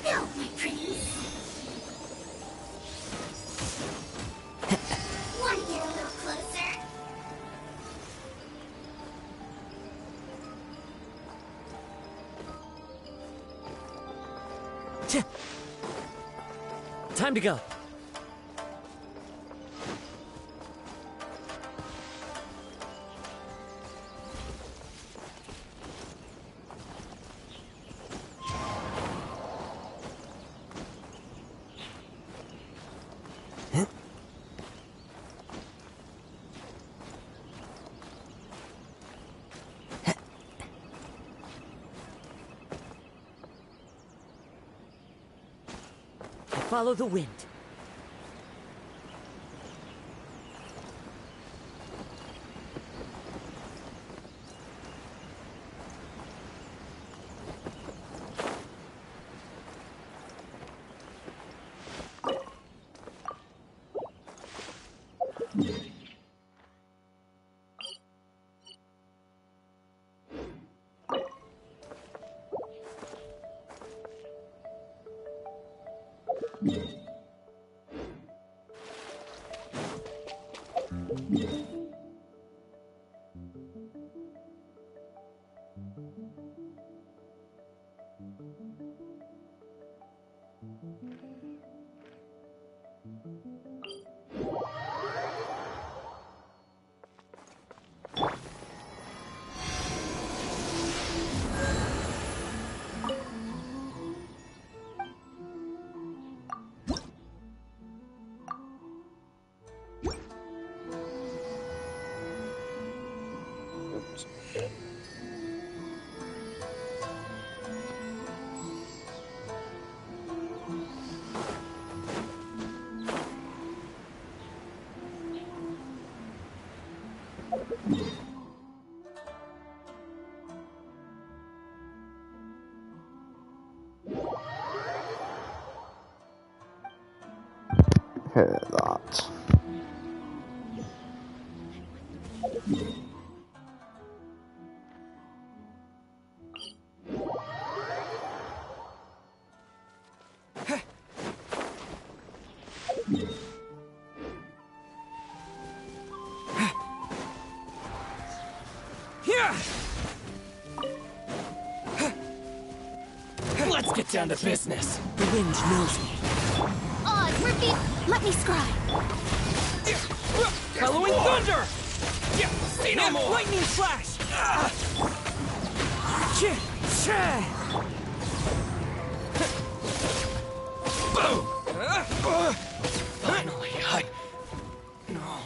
No, my prince. Want to get a little closer? Time to go. Follow the wind. Hit that. Let's get down to business. The wind knows me. Oz, reveal. Let me scry. Following thunder! See no more! Lightning flash! Boom! Finally, No.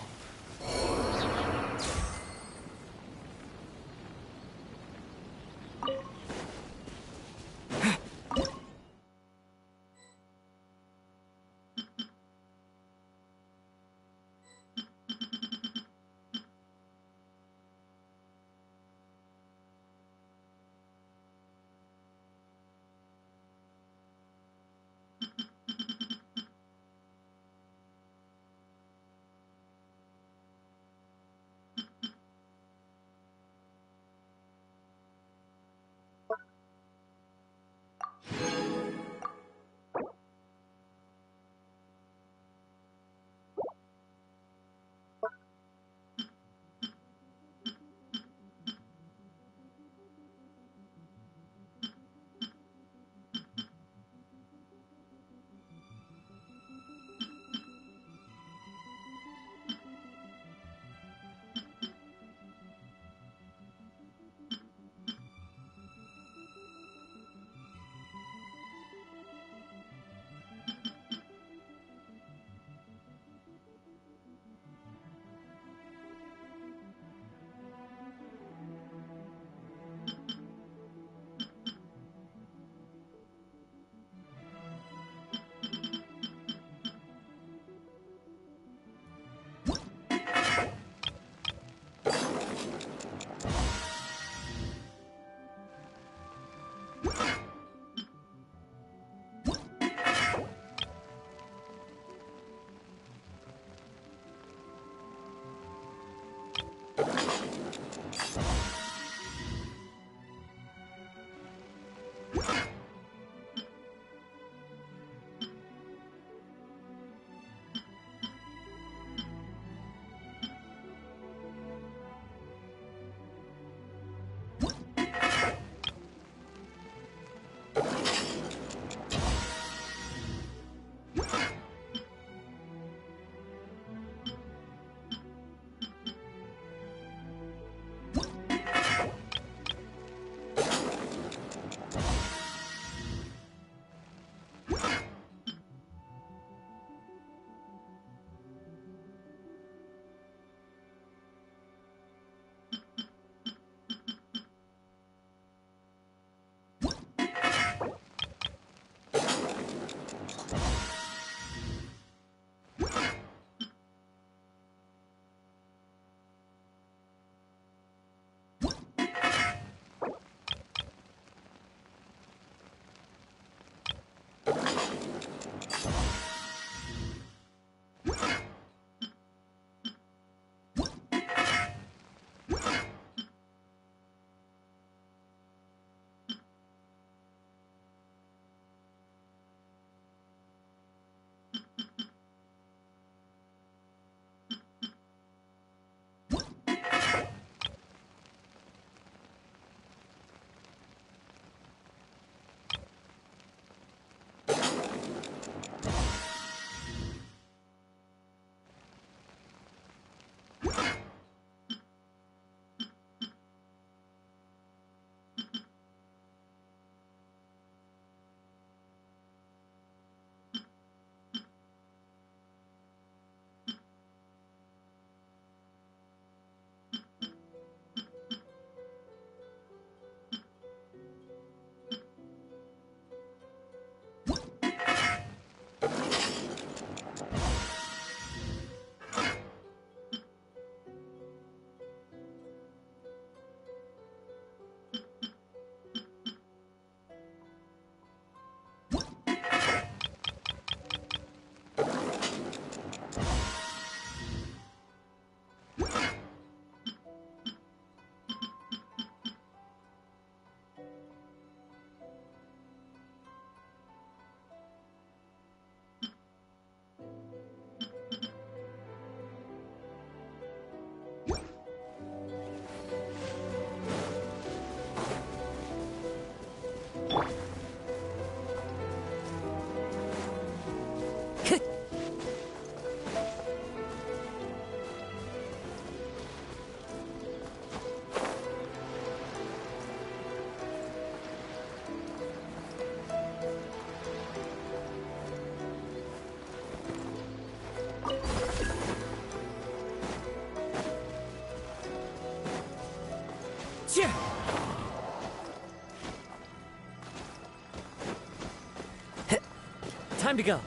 Time to go.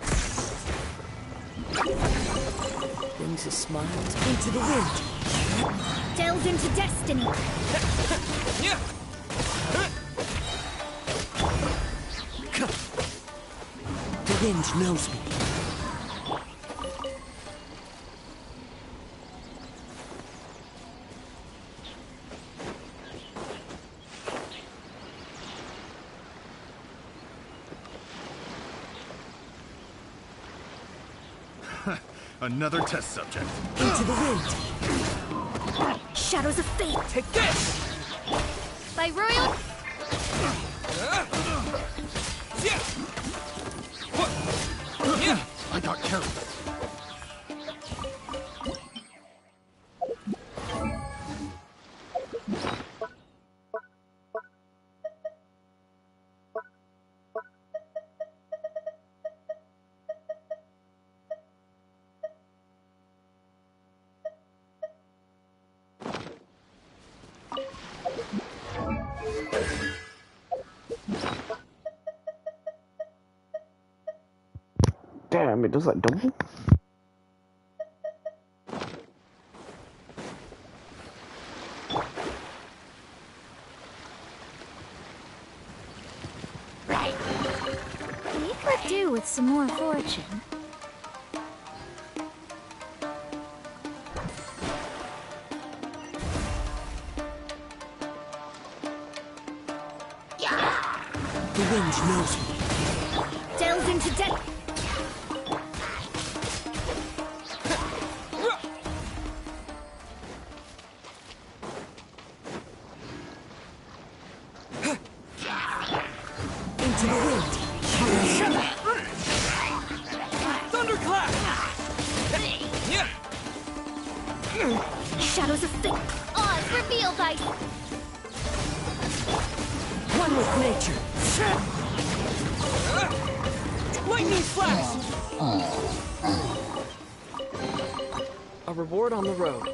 Brings his smiles into the wind. Delve into destiny. The wind knows me. Another test subject. Into the wind. Shadows of fate. Take this! By royal... I got carried. Damn, it does that double? We could do with some more fortune. The wind knows me. Delve into death. Into the wind. Thunderclap! Shadows of fate. Oz revealed by... One with nature. Lightning flash! A reward on the road.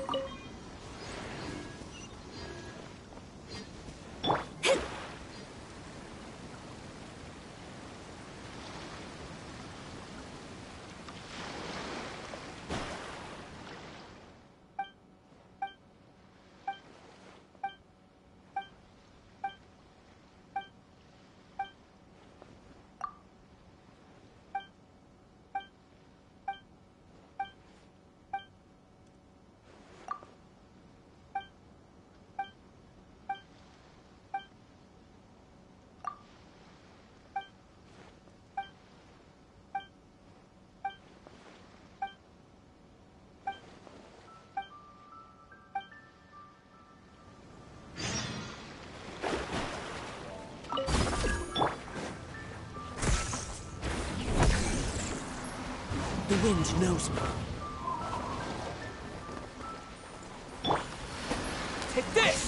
The wind knows me. Take this!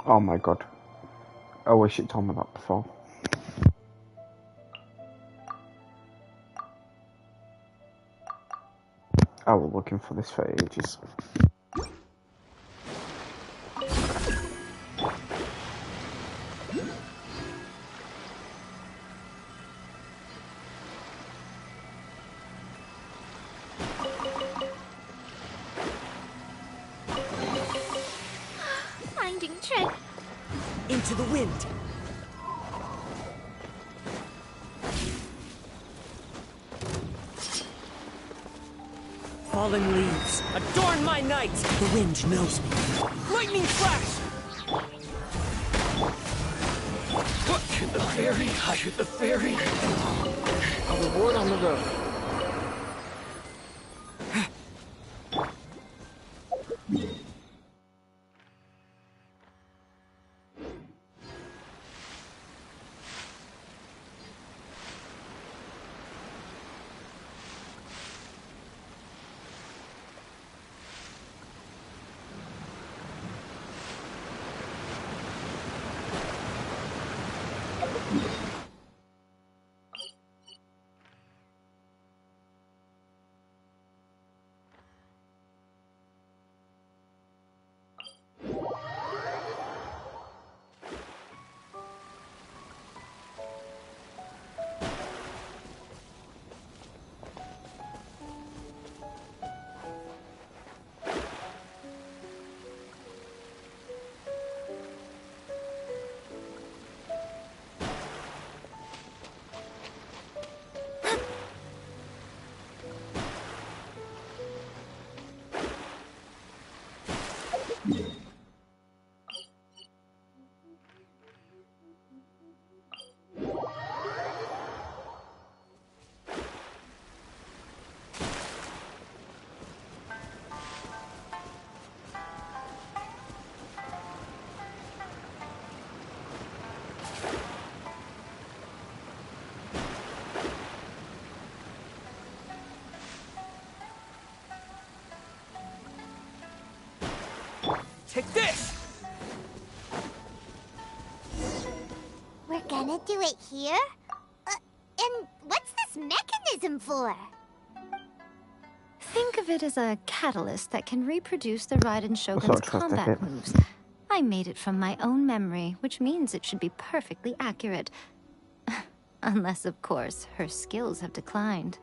Oh my god. I wish it told me that before. I was looking for this for ages. Finding treasure. Into the wind. fallen leaves, adorn my night! The wind knows me. Lightning flash! What? The fairy? I hit the fairy. A reward on the road. Take this! We're gonna do it here? And what's this mechanism for? Think of it as a catalyst that can reproduce the Raiden Shogun's combat it. moves. I made it from my own memory, which means it should be perfectly accurate. Unless, of course, her skills have declined.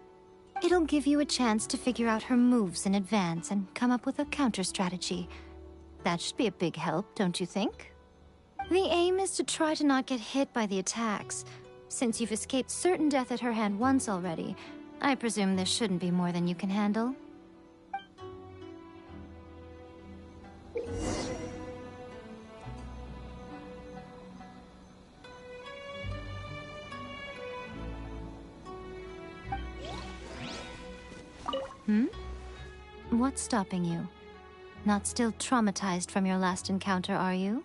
It'll give you a chance to figure out her moves in advance and come up with a counter-strategy. That should be a big help, don't you think? The aim is to try to not get hit by the attacks. Since you've escaped certain death at her hand once already, I presume this shouldn't be more than you can handle. What's stopping you? Not still traumatized from your last encounter, are you?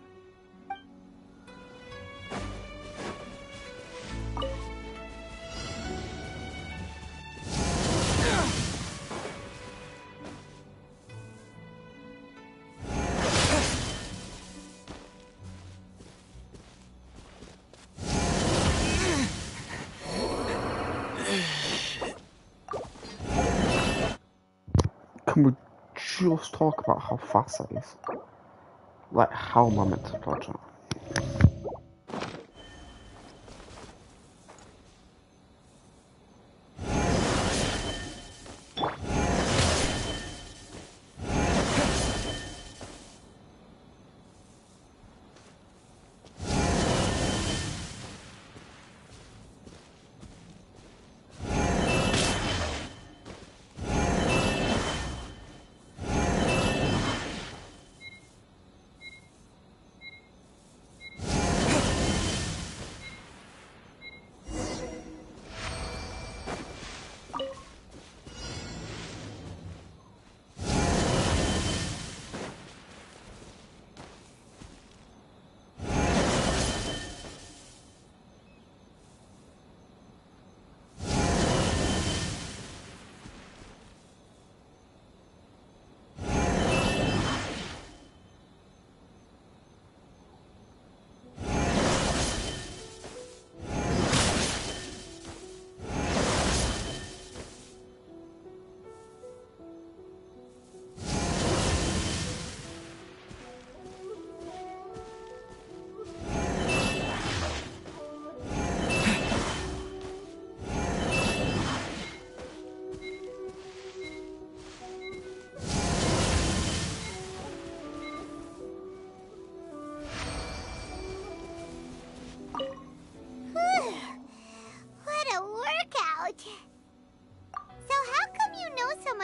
Can we just talk about how fast that is? Like, how am I meant to dodge it?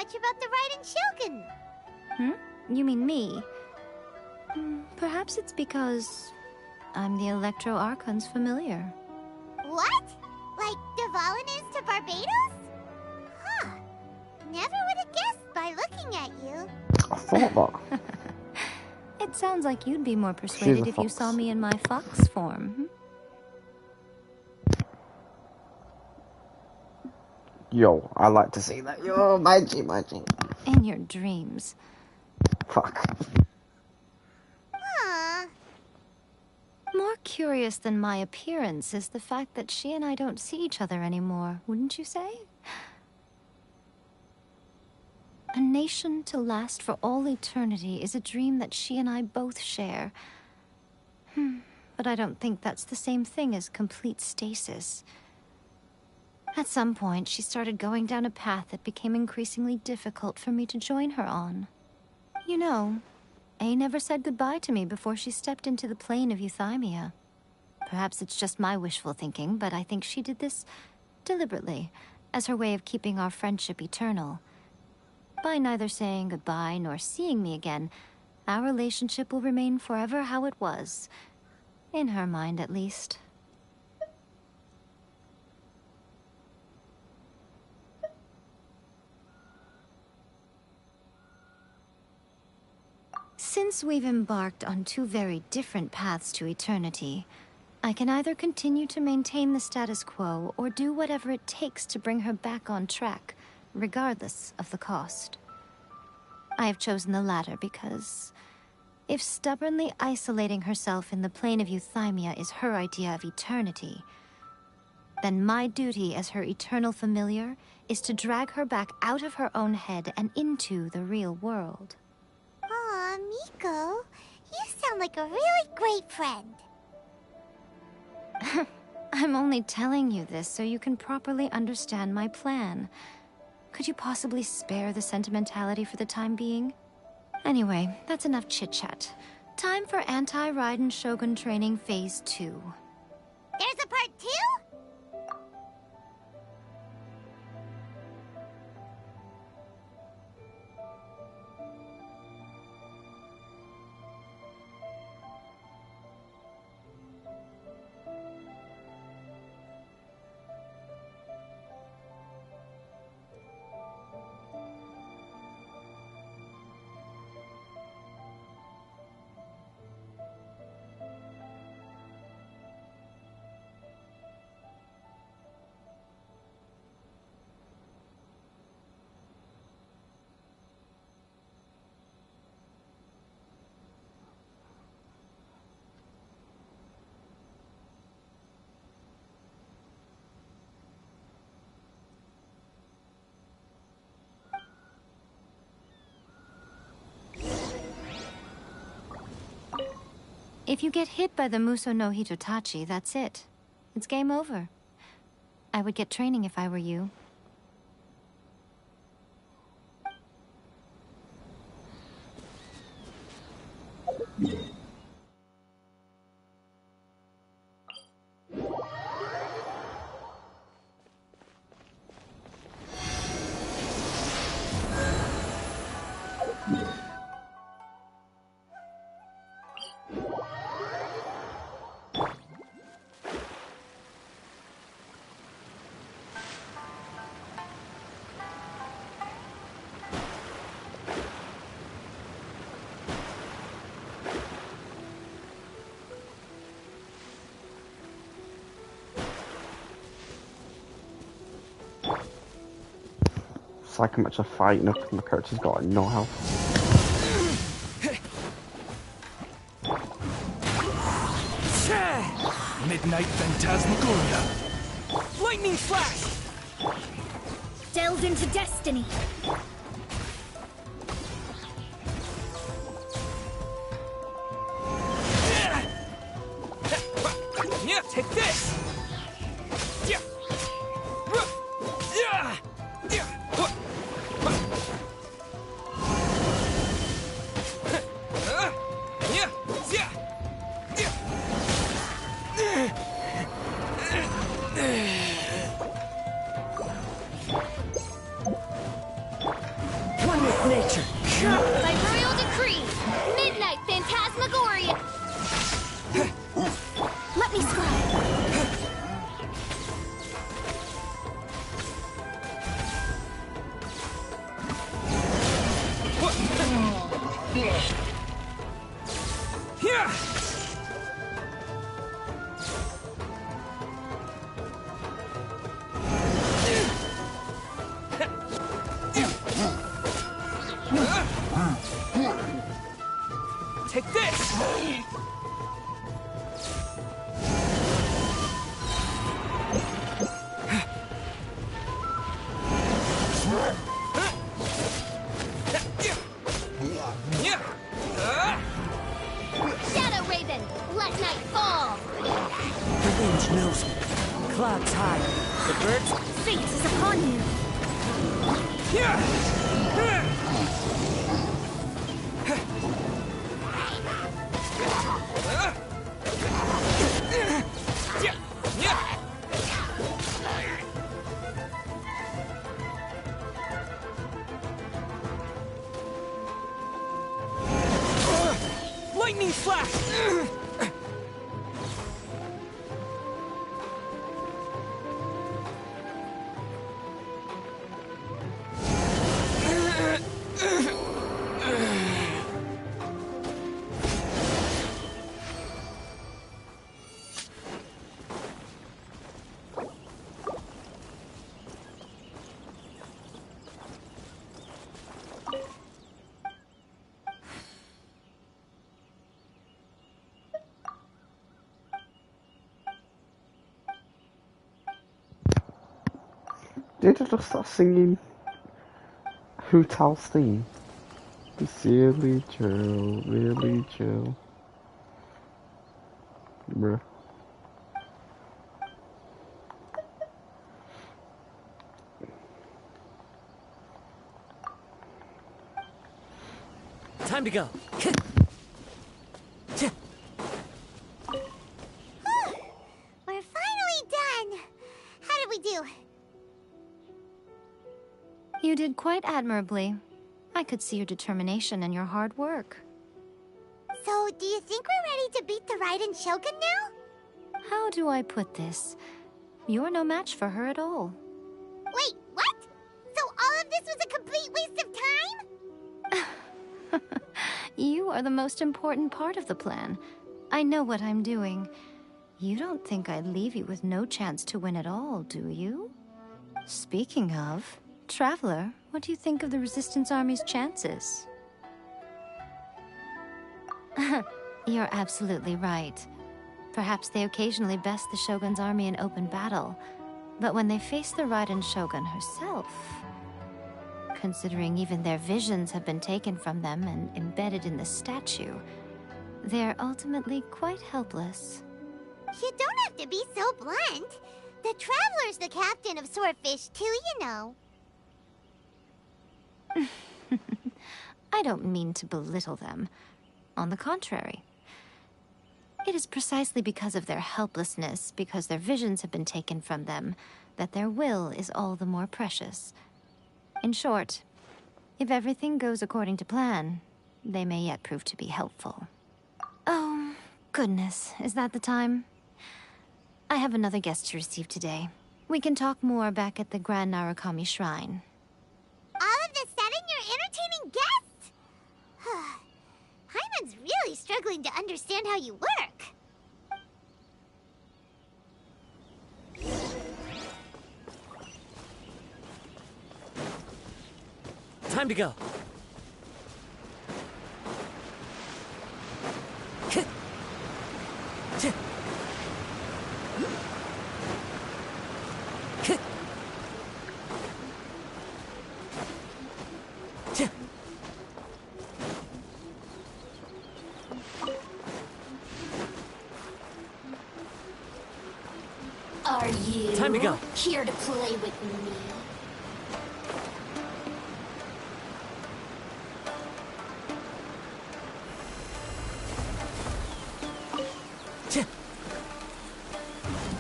much about the Raiden Shogun? You mean me? Perhaps it's because I'm the Electro Archon's familiar. What? Like Dvalin is to Barbados? Huh. Never would have guessed by looking at you. I thought that. It sounds like you'd be more persuaded if you saw me in my fox form. Yo, I like to see that. Yo, my G. In your dreams. Fuck. Huh. More curious than my appearance is the fact that she and I don't see each other anymore, wouldn't you say? A nation to last for all eternity is a dream that she and I both share. But I don't think that's the same thing as complete stasis. At some point, she started going down a path that became increasingly difficult for me to join her on. You know, A never said goodbye to me before she stepped into the plane of Euthymia. Perhaps it's just my wishful thinking, but I think she did this deliberately, as her way of keeping our friendship eternal. By neither saying goodbye nor seeing me again, our relationship will remain forever how it was. In her mind, at least. Since we've embarked on two very different paths to eternity, I can either continue to maintain the status quo or do whatever it takes to bring her back on track, regardless of the cost. I have chosen the latter because if stubbornly isolating herself in the plane of Euthymia is her idea of eternity, then my duty as her eternal familiar is to drag her back out of her own head and into the real world. Aw, Miko, you sound like a really great friend. I'm only telling you this so you can properly understand my plan. Could you possibly spare the sentimentality for the time being? Anyway, that's enough chit-chat. Time for Anti-Raiden Shogun Training Phase 2. There's a part 2? If you get hit by the Muso no Hitotachi, that's it. It's game over. I would get training if I were you. It's like I'm actually fighting up and my character's got no health. Midnight Phantasmagoria. Lightning flash! Delve into destiny. Yeah, take this! Yeah. Yeah. Yeah. Yeah. Yeah. with nature. By royal decree, Midnight Phantasmagoria. Let me scribe. Here! Take this! Shadow Raven, let night fall. The wind knows me. Clouds high. The birds... Fate is upon you. Lightning flash! Did I just start singing Hotel's theme? It's really chill, really chill. Bruh. Time to go. We're finally done. How did we do? You did quite admirably. I could see your determination and your hard work. So, do you think we're ready to beat the Raiden Shogun now? How do I put this? You're no match for her at all. Wait, what? So all of this was a complete waste of time? You are the most important part of the plan. I know what I'm doing. You don't think I'd leave you with no chance to win at all, do you? Speaking of, Traveler, what do you think of the Resistance Army's chances? You're absolutely right. Perhaps they occasionally best the Shogun's army in open battle, but when they face the Raiden Shogun herself, considering even their visions have been taken from them and embedded in the statue, they're ultimately quite helpless. You don't have to be so blunt. The Traveler's the captain of Swordfish too, you know. I don't mean to belittle them. On the contrary. It is precisely because of their helplessness, because their visions have been taken from them, that their will is all the more precious. In short, if everything goes according to plan, they may yet prove to be helpful. Oh, goodness, is that the time? I have another guest to receive today. We can talk more back at the Grand Narukami Shrine. All of this sudden, you're entertaining guests? Hyman's really struggling to understand how you work. Time to go. Are you Time to go. here to play with me?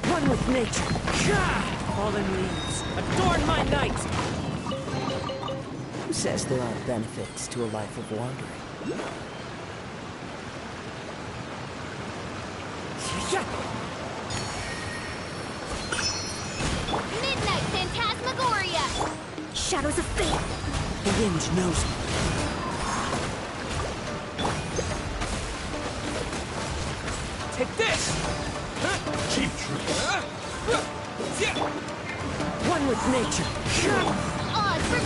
One with nature. Fallen leaves, adorn my night. says there aren't benefits to a life of wandering? Midnight Phantasmagoria! Shadows of fate! The wind knows me. Take this! Cheap trick. One with nature. Odds for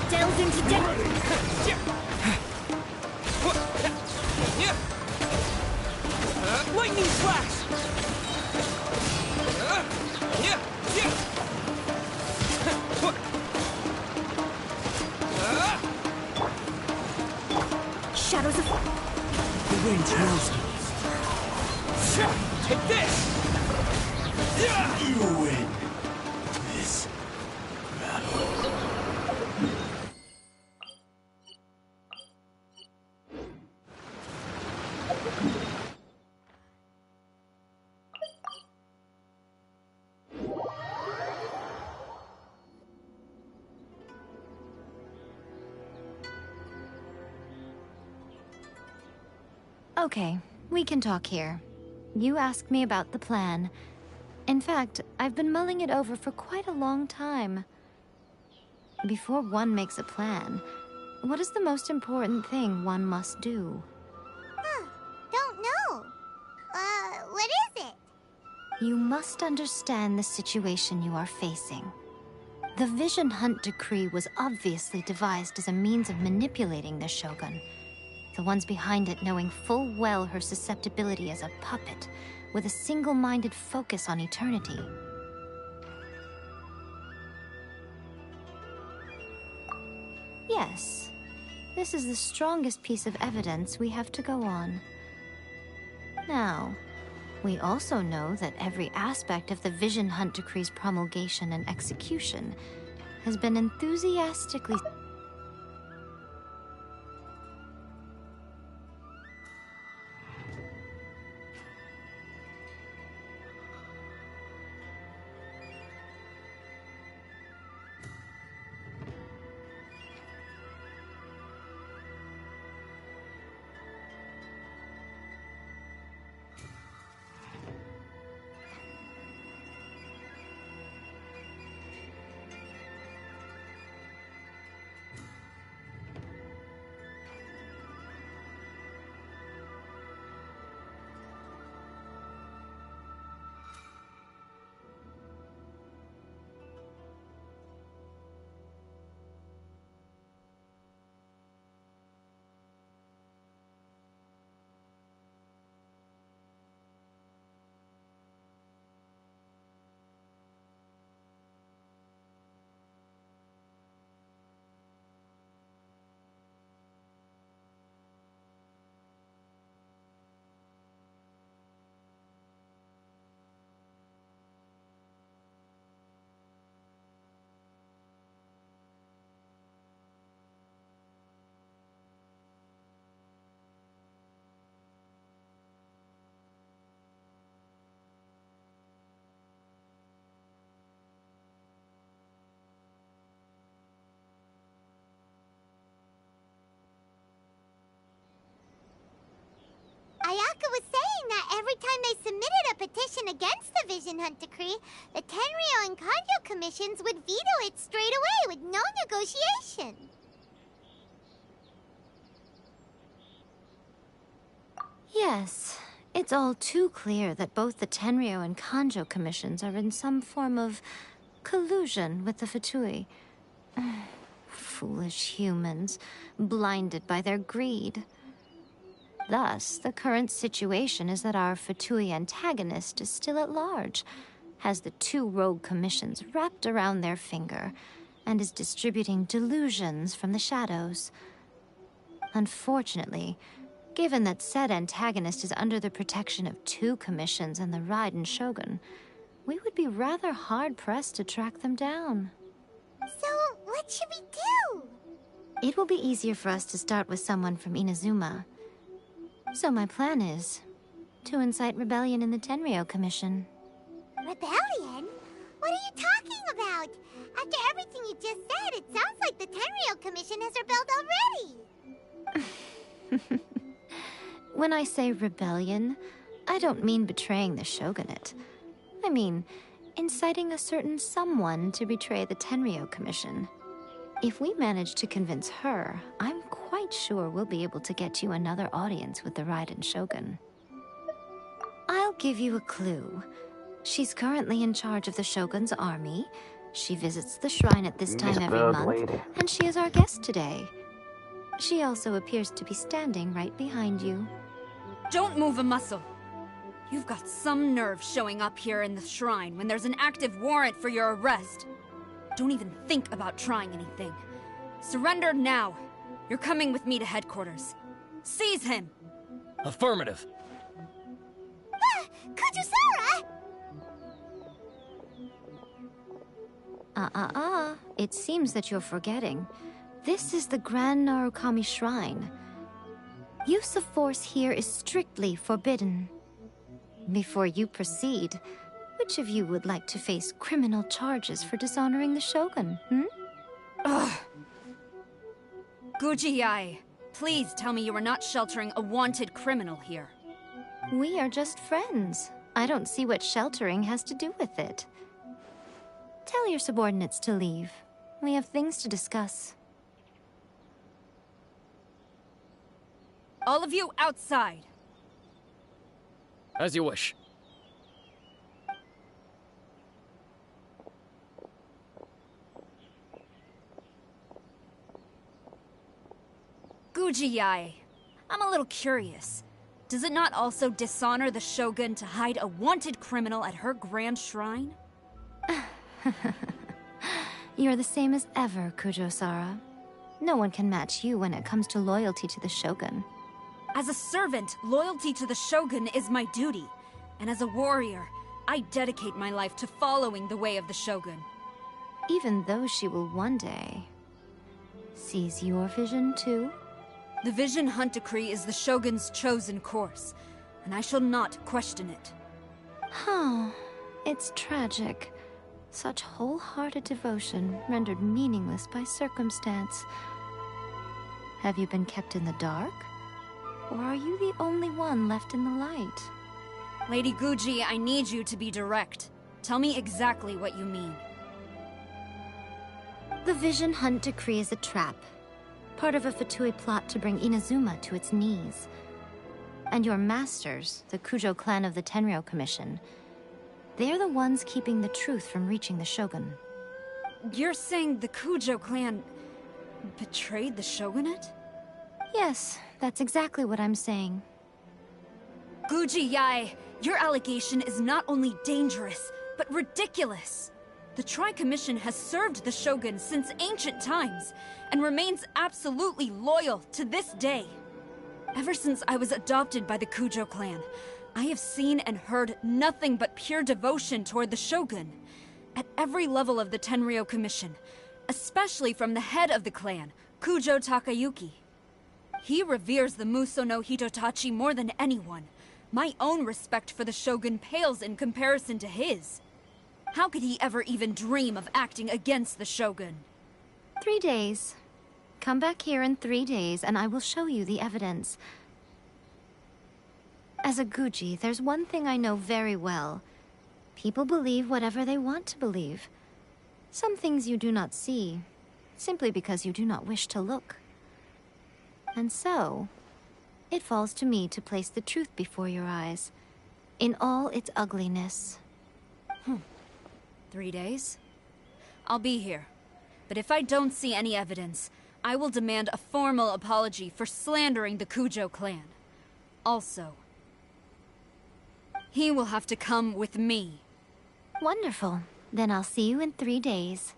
delved into Lightning slash! shadows of... The wind knows me. Take this! You win this battle. Okay, we can talk here. You asked me about the plan. In fact, I've been mulling it over for quite a long time. Before one makes a plan, what is the most important thing one must do? Don't know. What is it? You must understand the situation you are facing. The Vision Hunt Decree was obviously devised as a means of manipulating the Shogun. The ones behind it knowing full well her susceptibility as a puppet, with a single-minded focus on eternity. Yes, this is the strongest piece of evidence we have to go on. Now, we also know that every aspect of the Vision Hunt Decree's promulgation and execution has been enthusiastically... Ayaka was saying that every time they submitted a petition against the Vision Hunt Decree, the Tenryou and Kanjo commissions would veto it straight away with no negotiation. Yes, it's all too clear that both the Tenryou and Kanjo commissions are in some form of collusion with the Fatui. Foolish humans, blinded by their greed. Thus, the current situation is that our Fatui antagonist is still at large, has the two rogue commissions wrapped around their finger, and is distributing delusions from the shadows. Unfortunately, given that said antagonist is under the protection of two commissions and the Raiden Shogun, we would be rather hard-pressed to track them down. So, what should we do? It will be easier for us to start with someone from Inazuma. So my plan is to incite rebellion in the Tenryou Commission. Rebellion? What are you talking about? After everything you just said, it sounds like the Tenryou Commission has rebelled already. When I say rebellion, I don't mean betraying the shogunate. I mean, inciting a certain someone to betray the Tenryou Commission. If we manage to convince her, I'm quite sure we'll be able to get you another audience with the Raiden Shogun. I'll give you a clue. She's currently in charge of the Shogun's army. She visits the shrine at this time every month, and she is our guest today. She also appears to be standing right behind you. Don't move a muscle. You've got some nerve showing up here in the shrine when there's an active warrant for your arrest. Don't even think about trying anything. Surrender now. You're coming with me to headquarters. Seize him! Affirmative. Kujusara! It seems that you're forgetting. This is the Grand Narukami Shrine. Use of force here is strictly forbidden. Before you proceed, which of you would like to face criminal charges for dishonoring the Shogun, Ugh. Guji-ai, please tell me you are not sheltering a wanted criminal here. We are just friends. I don't see what sheltering has to do with it. Tell your subordinates to leave. We have things to discuss. All of you outside. As you wish. Guji-ai, I'm a little curious. Does it not also dishonor the Shogun to hide a wanted criminal at her grand shrine? You're the same as ever, Kujo-sara. No one can match you when it comes to loyalty to the Shogun. As a servant, loyalty to the Shogun is my duty. And as a warrior, I dedicate my life to following the way of the Shogun. Even though she will one day seize your vision too? The Vision Hunt Decree is the Shogun's chosen course, and I shall not question it. Huh. It's tragic. Such wholehearted devotion rendered meaningless by circumstance. Have you been kept in the dark? Or are you the only one left in the light? Lady Guji, I need you to be direct. Tell me exactly what you mean. The Vision Hunt Decree is a trap. Part of a Fatui plot to bring Inazuma to its knees. And your masters, the Kujo clan of the Tenryou Commission, they're the ones keeping the truth from reaching the Shogun. You're saying the Kujo clan betrayed the Shogunate? Yes, that's exactly what I'm saying. Guji-ai, your allegation is not only dangerous, but ridiculous. The Tri-Commission has served the Shogun since ancient times, and remains absolutely loyal to this day. Ever since I was adopted by the Kujo clan, I have seen and heard nothing but pure devotion toward the Shogun. At every level of the Tenryou Commission, especially from the head of the clan, Kujo Takayuki. He reveres the Muso no Hitotachi more than anyone. My own respect for the Shogun pales in comparison to his. How could he ever even dream of acting against the Shogun? 3 days. Come back here in 3 days and I will show you the evidence. As a Guji, there's one thing I know very well. People believe whatever they want to believe. Some things you do not see, simply because you do not wish to look. And so, it falls to me to place the truth before your eyes, in all its ugliness. 3 days? I'll be here. But if I don't see any evidence, I will demand a formal apology for slandering the Kujo clan. Also, he will have to come with me. Wonderful. Then I'll see you in 3 days.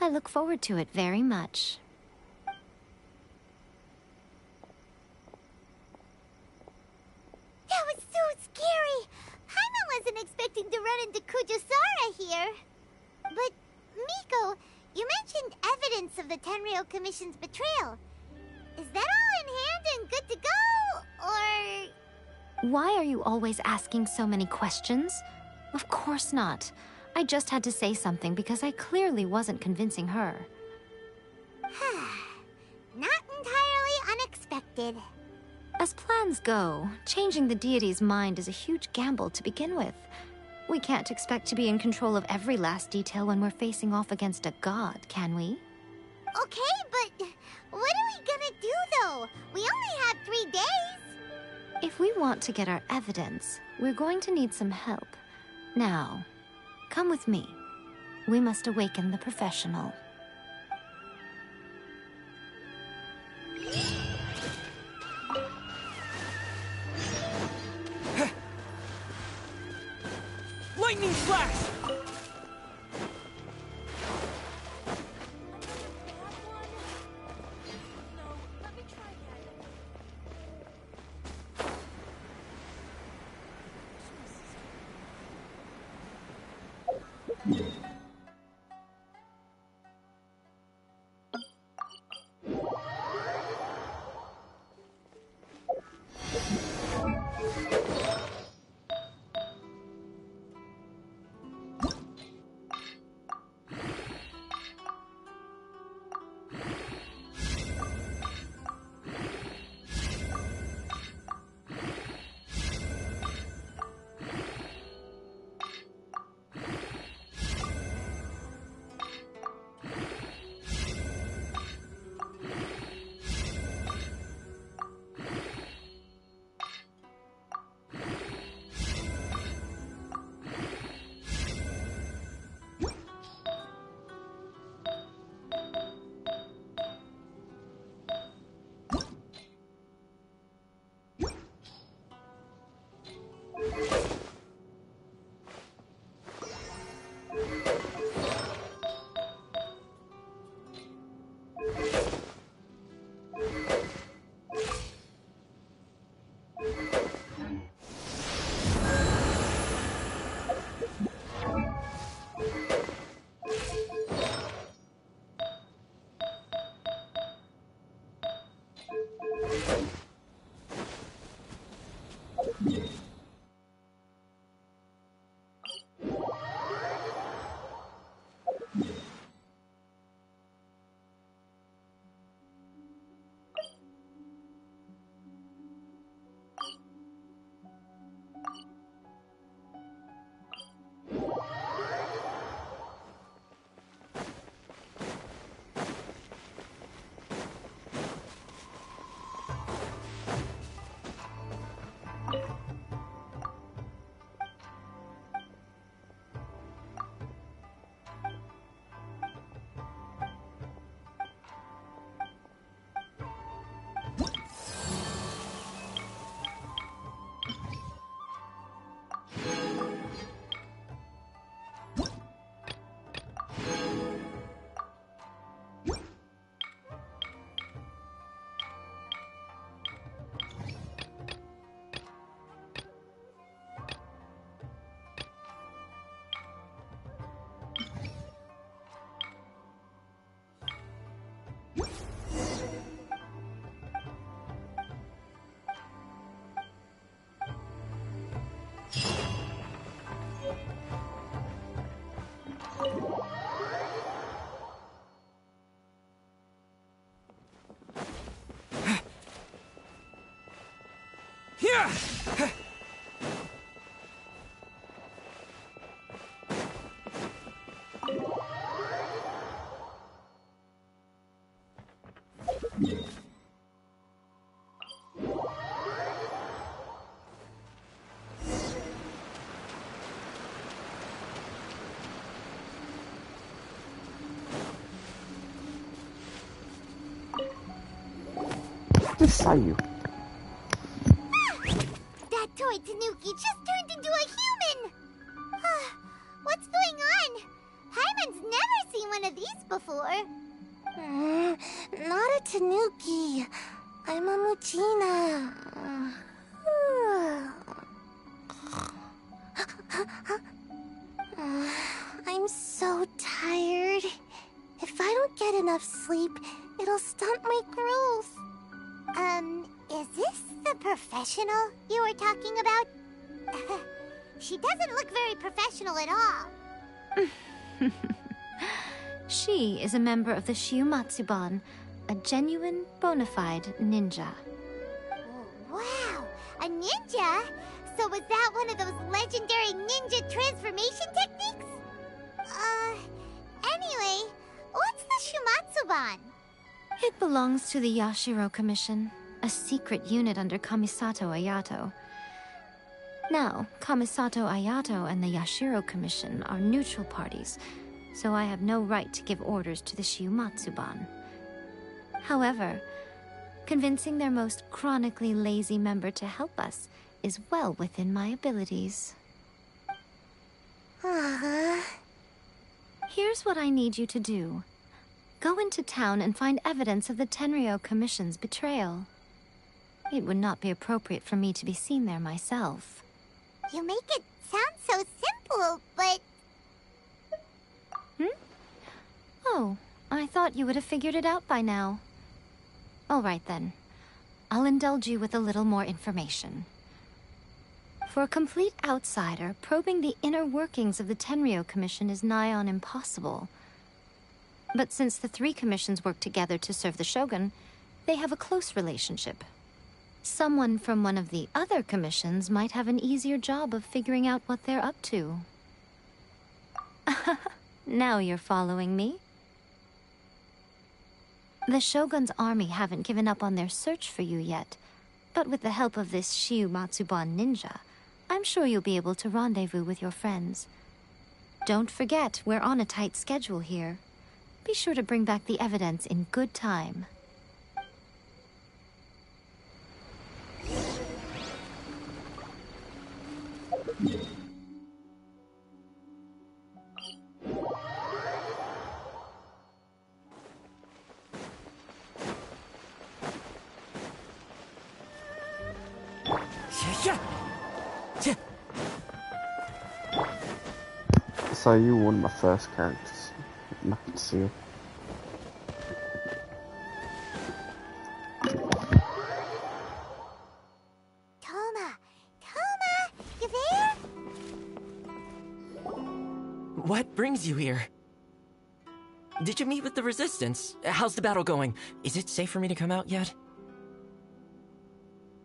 I look forward to it very much. That was so scary! Paimon wasn't expecting to run into Kujusara here. But, Miko, you mentioned evidence of the Tenryou Commission's betrayal. Is that all in hand and good to go, or...? Why are you always asking so many questions? Of course not. I just had to say something because I clearly wasn't convincing her. Not entirely unexpected. As plans go, changing the deity's mind is a huge gamble to begin with. We can't expect to be in control of every last detail when we're facing off against a god, can we? Okay, but what are we gonna do, though? We only have 3 days. If we want to get our evidence, we're going to need some help. Now, come with me. We must awaken the professional. Lightning flash! Just saw you. That toy Tanuki just turned into a human! What's going on? Hyman's never seen one of these before. Not a Tanuki. I'm a Muchina. I'm so tired. If I don't get enough sleep, it'll stunt my growth. Is this the professional you were talking about? She doesn't look very professional at all. She is a member of the Shiumatsuban, a genuine, bona fide ninja. Oh, wow, a ninja? So was that one of those legendary ninja transformation techniques? Anyway, what's the Shumatsuban? It belongs to the Yashiro Commission, a secret unit under Kamisato Ayato. Now, Kamisato Ayato and the Yashiro Commission are neutral parties, so I have no right to give orders to the Shiumatsuban. However, convincing their most chronically lazy member to help us is well within my abilities. Here's what I need you to do. Go into town and find evidence of the Tenryou Commission's betrayal. It would not be appropriate for me to be seen there myself. You make it sound so simple, but... Oh, I thought you would have figured it out by now. All right then. I'll indulge you with a little more information. For a complete outsider, probing the inner workings of the Tenryou Commission is nigh on impossible. But since the three commissions work together to serve the Shogun, they have a close relationship. Someone from one of the other commissions might have an easier job of figuring out what they're up to. Now you're following me. The Shogun's army haven't given up on their search for you yet, but with the help of this Shiumatsuban ninja, I'm sure you'll be able to rendezvous with your friends. Don't forget, we're on a tight schedule here. Be sure to bring back the evidence in good time. So you were one of my first characters. I can see you. Toma, you there? What brings you here? Did you meet with the Resistance? How's the battle going? Is it safe for me to come out yet?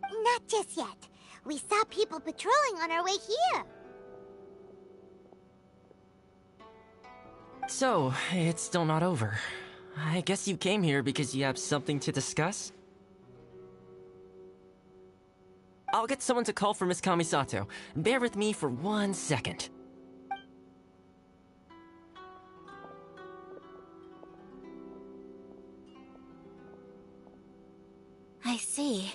Not just yet. We saw people patrolling on our way here. So, it's still not over. I guess you came here because you have something to discuss? I'll get someone to call for Miss Kamisato. Bear with me for 1 second. I see.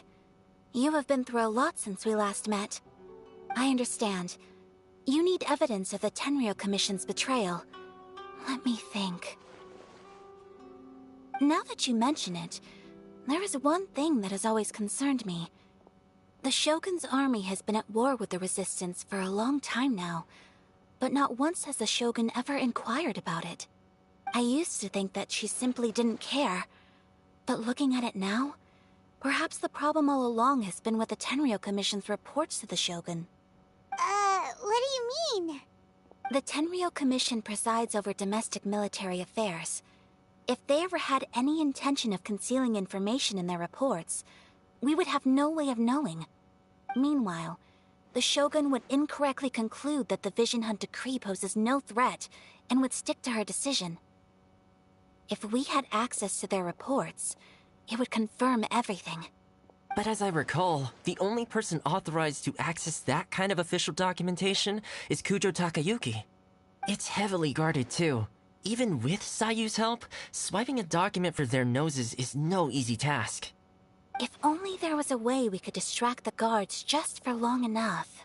You have been through a lot since we last met. I understand. You need evidence of the Tenryou Commission's betrayal. Let me think. Now that you mention it, there is one thing that has always concerned me. The Shogun's army has been at war with the Resistance for a long time now, but not once has the Shogun ever inquired about it. I used to think that she simply didn't care, but looking at it now, perhaps the problem all along has been with the Tenryou Commission's reports to the Shogun. What do you mean? The Tenryou Commission presides over domestic military affairs. If they ever had any intention of concealing information in their reports, we would have no way of knowing. Meanwhile, the Shogun would incorrectly conclude that the Vision Hunt decree poses no threat and would stick to her decision. If we had access to their reports, it would confirm everything. But as I recall, the only person authorized to access that kind of official documentation is Kujo Takayuki. It's heavily guarded too. Even with Sayu's help, swiping a document for their noses is no easy task. If only there was a way we could distract the guards just for long enough.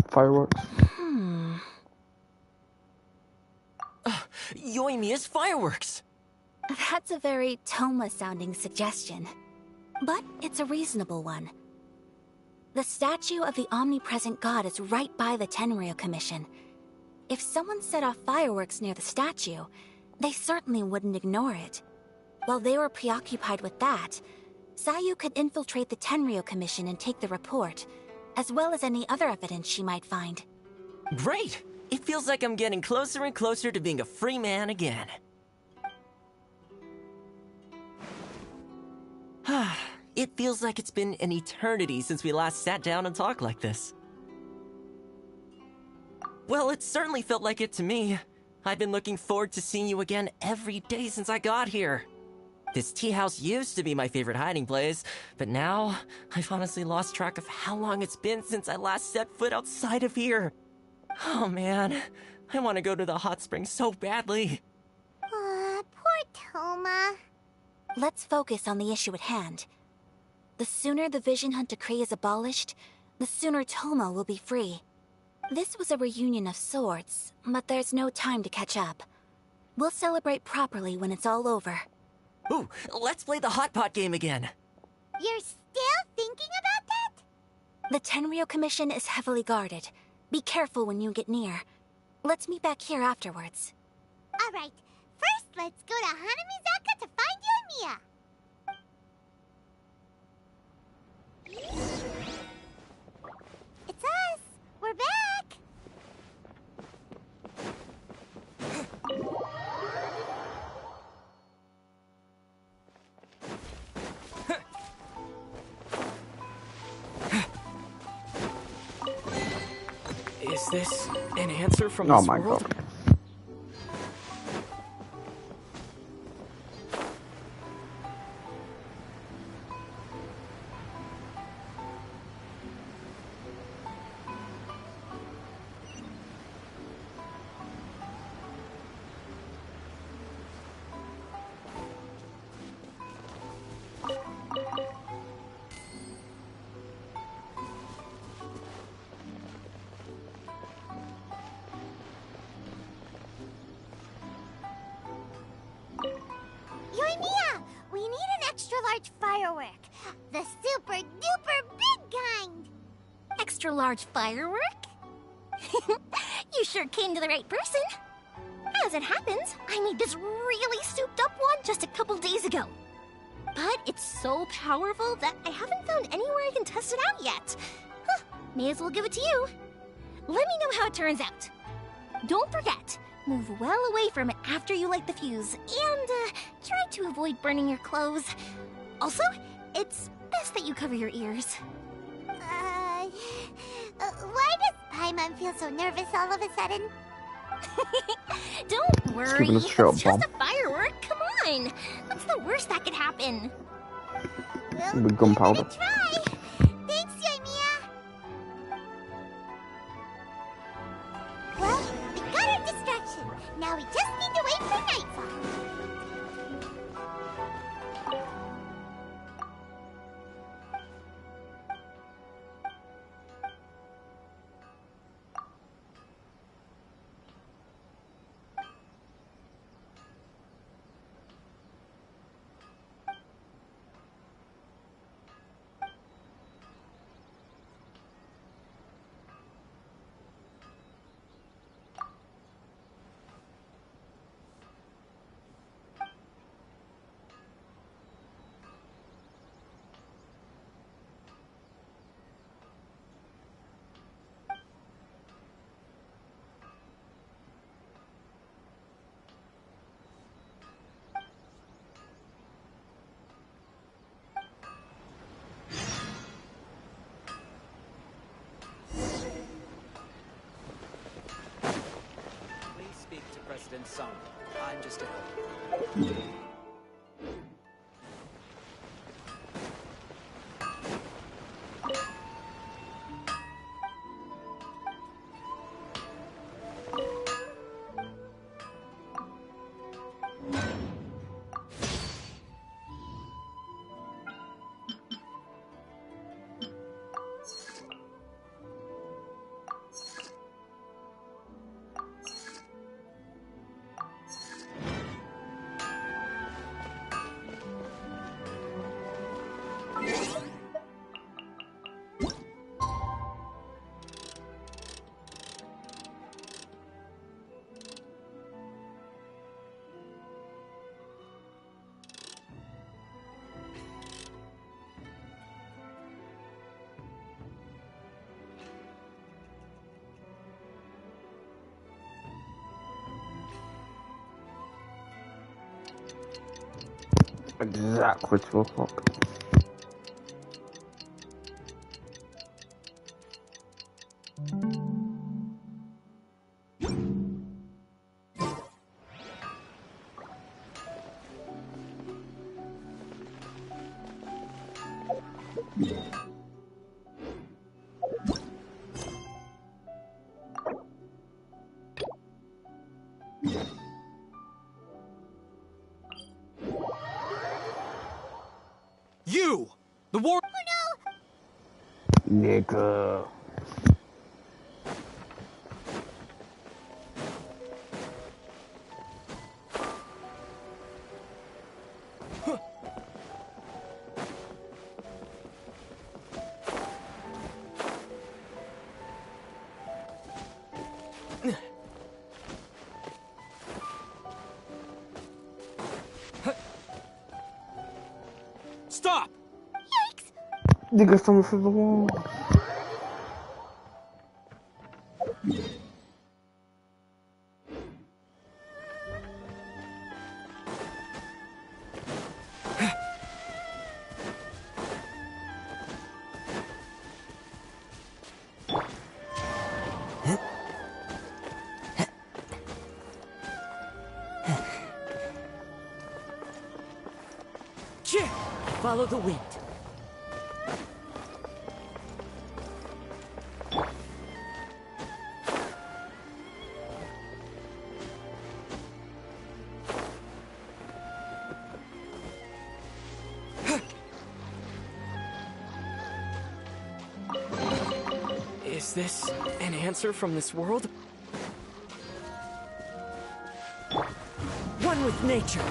Fireworks. Yoimiya's fireworks! That's a very Toma-sounding suggestion. But it's a reasonable one. The statue of the omnipresent god is right by the Tenryou Commission. If someone set off fireworks near the statue, they certainly wouldn't ignore it. While they were preoccupied with that, Sayu could infiltrate the Tenryou Commission and take the report, as well as any other evidence she might find. Great! It feels like I'm getting closer and closer to being a free man again. It feels like it's been an eternity since we last sat down and talked like this. Well, it certainly felt like it to me. I've been looking forward to seeing you again every day since I got here. This tea house used to be my favorite hiding place, but now I've honestly lost track of how long it's been since I last set foot outside of here. Oh man, I want to go to the hot springs so badly. Poor Toma. Let's focus on the issue at hand. The sooner the Vision Hunt decree is abolished, the sooner Toma will be free. This was a reunion of sorts, but there's no time to catch up. We'll celebrate properly when it's all over. Ooh, let's play the hot pot game again. You're still thinking about that? The Tenryou Commission is heavily guarded. Be careful when you get near. Let's meet back here afterwards. Alright, first let's go to Hanamizaka to find you and Mia. It's us! We're back! Is this an answer from Oh this my world? god. Yoimiya, we need an extra-large firework. The super-duper big kind. Extra-large firework? You sure came to the right person. As it happens, I made this really souped-up one just a couple days ago. But it's so powerful that I haven't found anywhere I can test it out yet. Huh, may as well give it to you. Let me know how it turns out. Don't forget, move well away from it after you light the fuse, and try to avoid burning your clothes. Also, it's best that you cover your ears. Why does Paimon feel so nervous all of a sudden? Don't worry, giving us a short it's just bomb. a firework. Come on, what's the worst that could happen? Well, With gunpowder. give it a try. Thanks, Yoimiya. Well, we got our distraction. Now we just need to wait for nightfall. President Sung. I'm just a helper. Exactly 2 o'clock. You! The war- Nigga. Stop! Nigga's coming through the wall. Follow the wind. Is this an answer from this world? One with nature.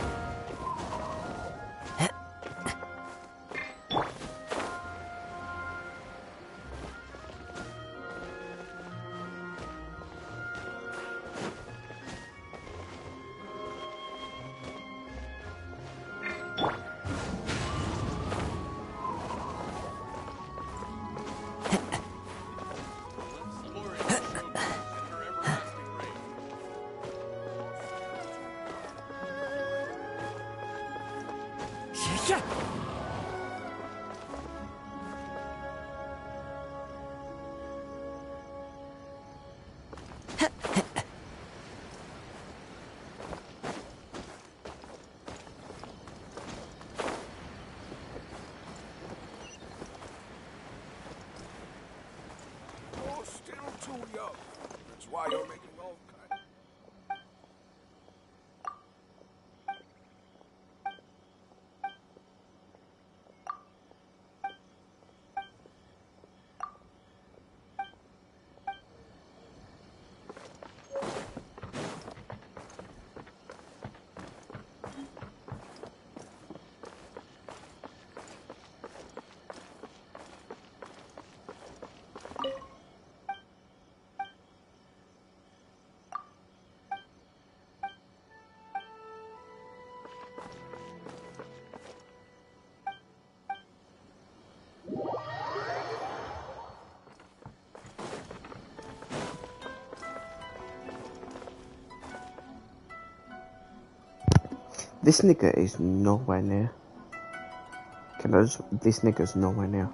You're still too young. That's why you're making all kinds. This nigga is nowhere near. This nigga's nowhere near.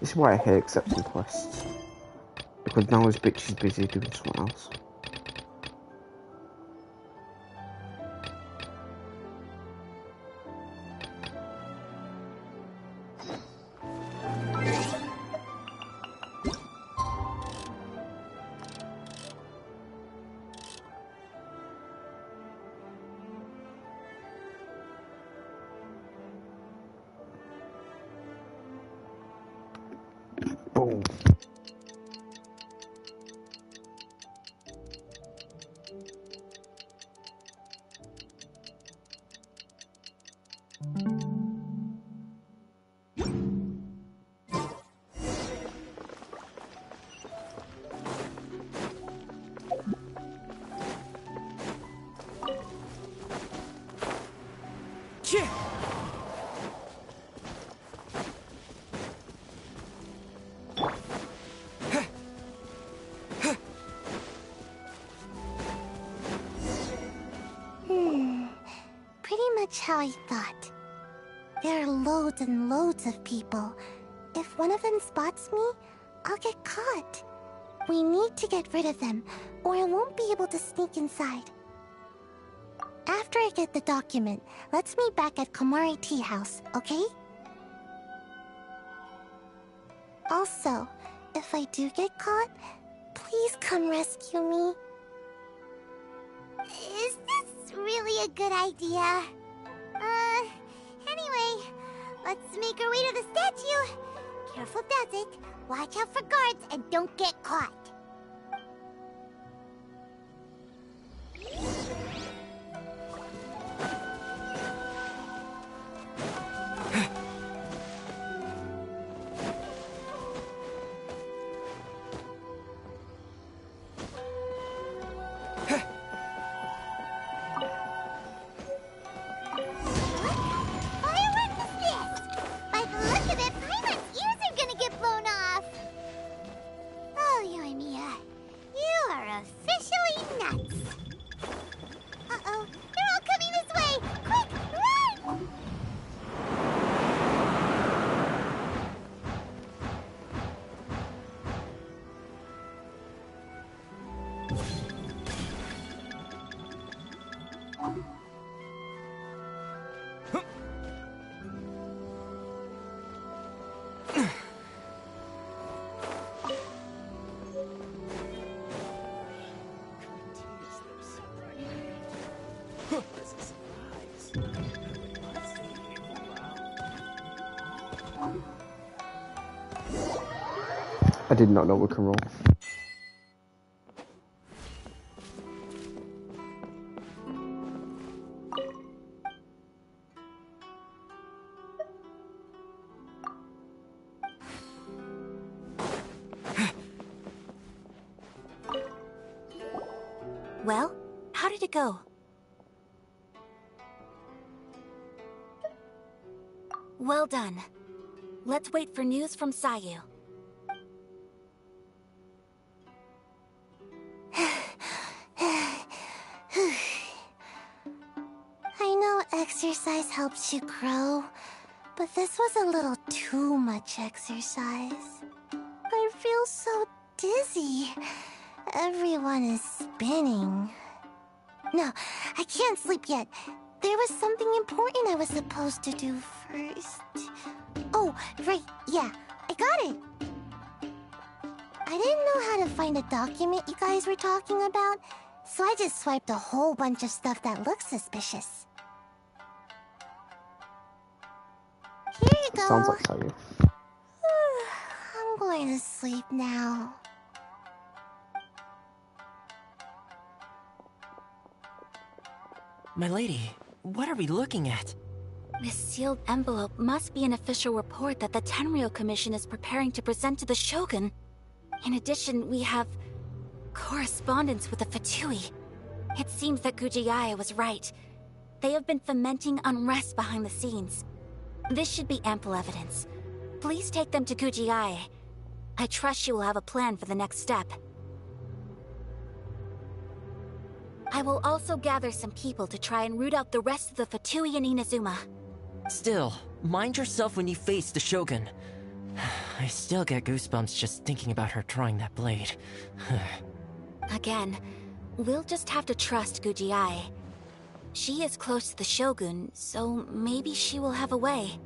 This is why I hate accepting quests. Because now this bitch is busy doing something else. go. Pretty much how I thought. There are loads and loads of people. If one of them spots me, I'll get caught. We need to get rid of them, or I won't be able to sneak inside. After I get the document, let's meet back at Komari Tea House, okay? Also, if I do get caught, please come rescue me. Is this really a good idea? Anyway, let's make our way to the statue. Careful does it. Watch out for guards and don't get caught. I did not know we can roll. Well, how did it go? Well done. Let's wait for news from Sayu. I know exercise helps you grow, but this was a little too much exercise. I feel so dizzy. Everyone is spinning. No, I can't sleep yet. There was something important I was supposed to do first. Oh, right, yeah, I got it. I didn't know how to find a document you guys were talking about, so I just swiped a whole bunch of stuff that looks suspicious. Here you go. Sounds like Sayu. I'm going to sleep now. My lady, what are we looking at? This sealed envelope must be an official report that the Tenryou Commission is preparing to present to the Shogun. In addition, we have correspondence with the Fatui. It seems that Gujiae was right. They have been fomenting unrest behind the scenes. This should be ample evidence. Please take them to Gujiae. I trust she will have a plan for the next step. I will also gather some people to try and root out the rest of the Fatui and Inazuma. Still, mind yourself when you face the Shogun. I still get goosebumps just thinking about her drawing that blade. Again, we'll just have to trust Gujiae. She is close to the Shogun, so maybe she will have a way.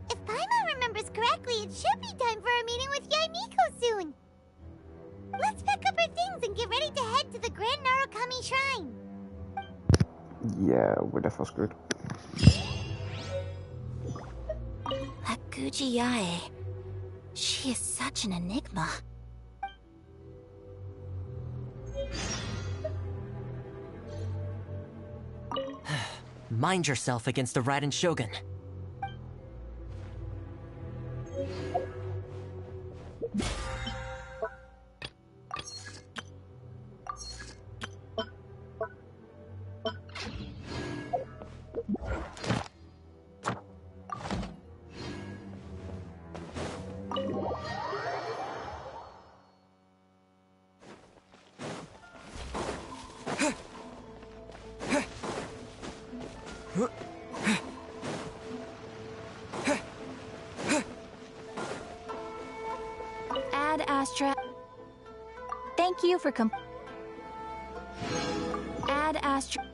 If Paimon remembers correctly, it should be time for a meeting with Yaimiko soon. Let's pack up our things and get ready to head to the Grand Narukami Shrine. Yeah, we're definitely screwed. That Gujiae. She is such an enigma. Mind yourself against the Raiden Shogun. Ad Astra. Thank you for Ad Astra.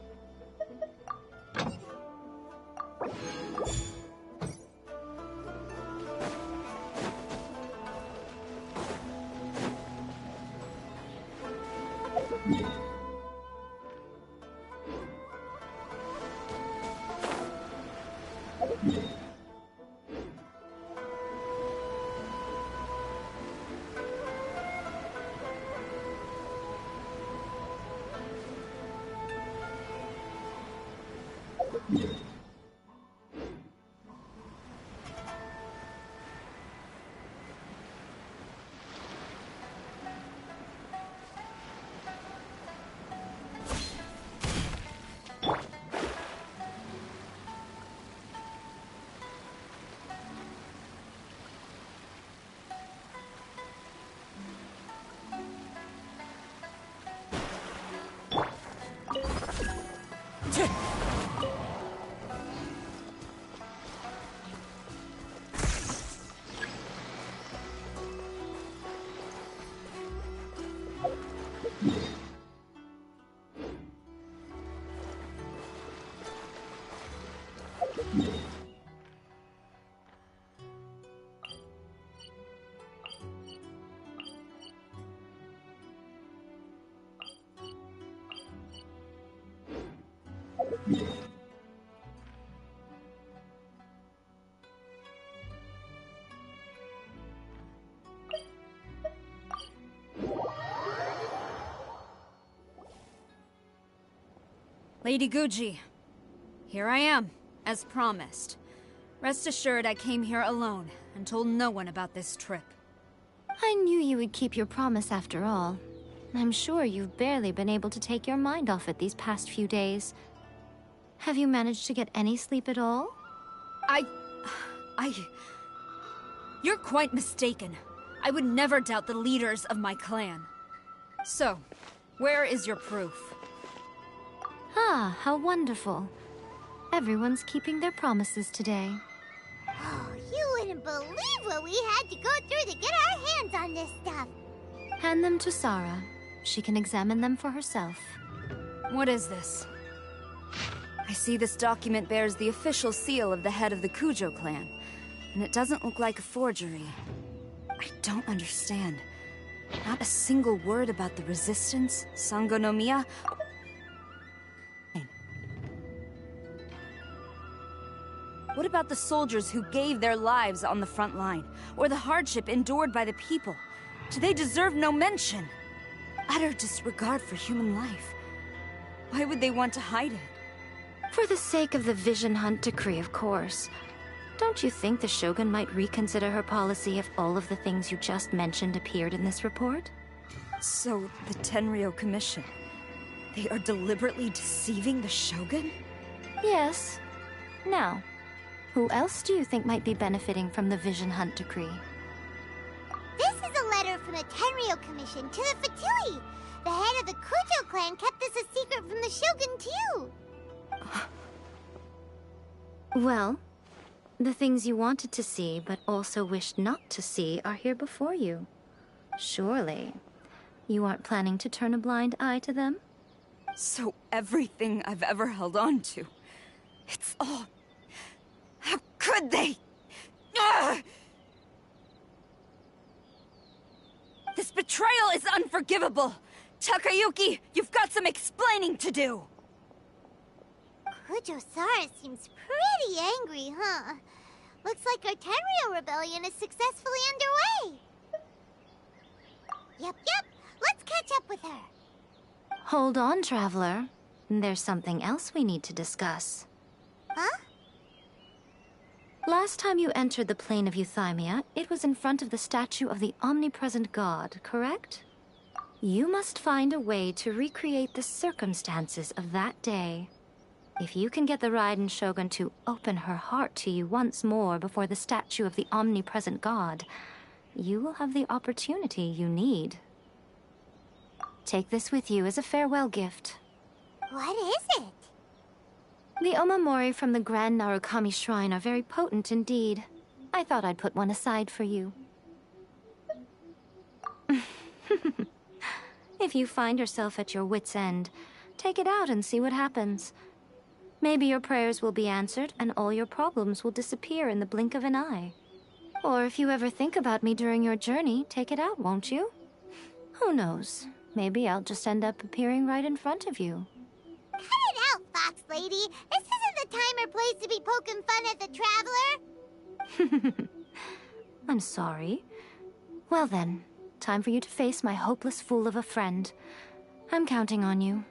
Lady Guji, here I am, as promised. Rest assured I came here alone and told no one about this trip. I knew you would keep your promise after all. I'm sure you've barely been able to take your mind off it these past few days. Have you managed to get any sleep at all? You're quite mistaken. I would never doubt the leaders of my clan. So, where is your proof? Ah, how wonderful. Everyone's keeping their promises today. Oh, you wouldn't believe what we had to go through to get our hands on this stuff. Hand them to Sarah. She can examine them for herself. What is this? I see this document bears the official seal of the head of the Kujo clan, and it doesn't look like a forgery. I don't understand. Not a single word about the resistance, Sango no Miya. What about the soldiers who gave their lives on the front line, or the hardship endured by the people? Do they deserve no mention? Utter disregard for human life. Why would they want to hide it? For the sake of the Vision Hunt decree, of course. Don't you think the Shogun might reconsider her policy if all of the things you just mentioned appeared in this report? So, the Tenryo Commission, they are deliberately deceiving the Shogun? Yes. Now, who else do you think might be benefiting from the Vision Hunt decree? This is a letter from the Tenryo Commission to the Fatui. The head of the Kujo clan kept this a secret from the Shogun, too. Well, the things you wanted to see but also wished not to see are here before you. Surely, you aren't planning to turn a blind eye to them? So everything I've ever held on to, it's all... How could they? Ugh! This betrayal is unforgivable! Takayuki, you've got some explaining to do! Kujo Sara seems pretty angry, huh? Looks like our Tenryou rebellion is successfully underway. Yep. Let's catch up with her. Hold on, Traveler. There's something else we need to discuss. Huh? Last time you entered the plane of Euthymia, it was in front of the statue of the omnipresent god, correct? You must find a way to recreate the circumstances of that day. If you can get the Raiden Shogun to open her heart to you once more before the statue of the omnipresent god, you will have the opportunity you need. Take this with you as a farewell gift. What is it? The omamori from the Grand Narukami Shrine are very potent indeed. I thought I'd put one aside for you. If you find yourself at your wit's end, take it out and see what happens. Maybe your prayers will be answered and all your problems will disappear in the blink of an eye. Or if you ever think about me during your journey, take it out, won't you? Who knows? Maybe I'll just end up appearing right in front of you. Cut it out, Fox Lady. This isn't the time or place to be poking fun at the Traveler. I'm sorry. Well then, time for you to face my hopeless fool of a friend. I'm counting on you.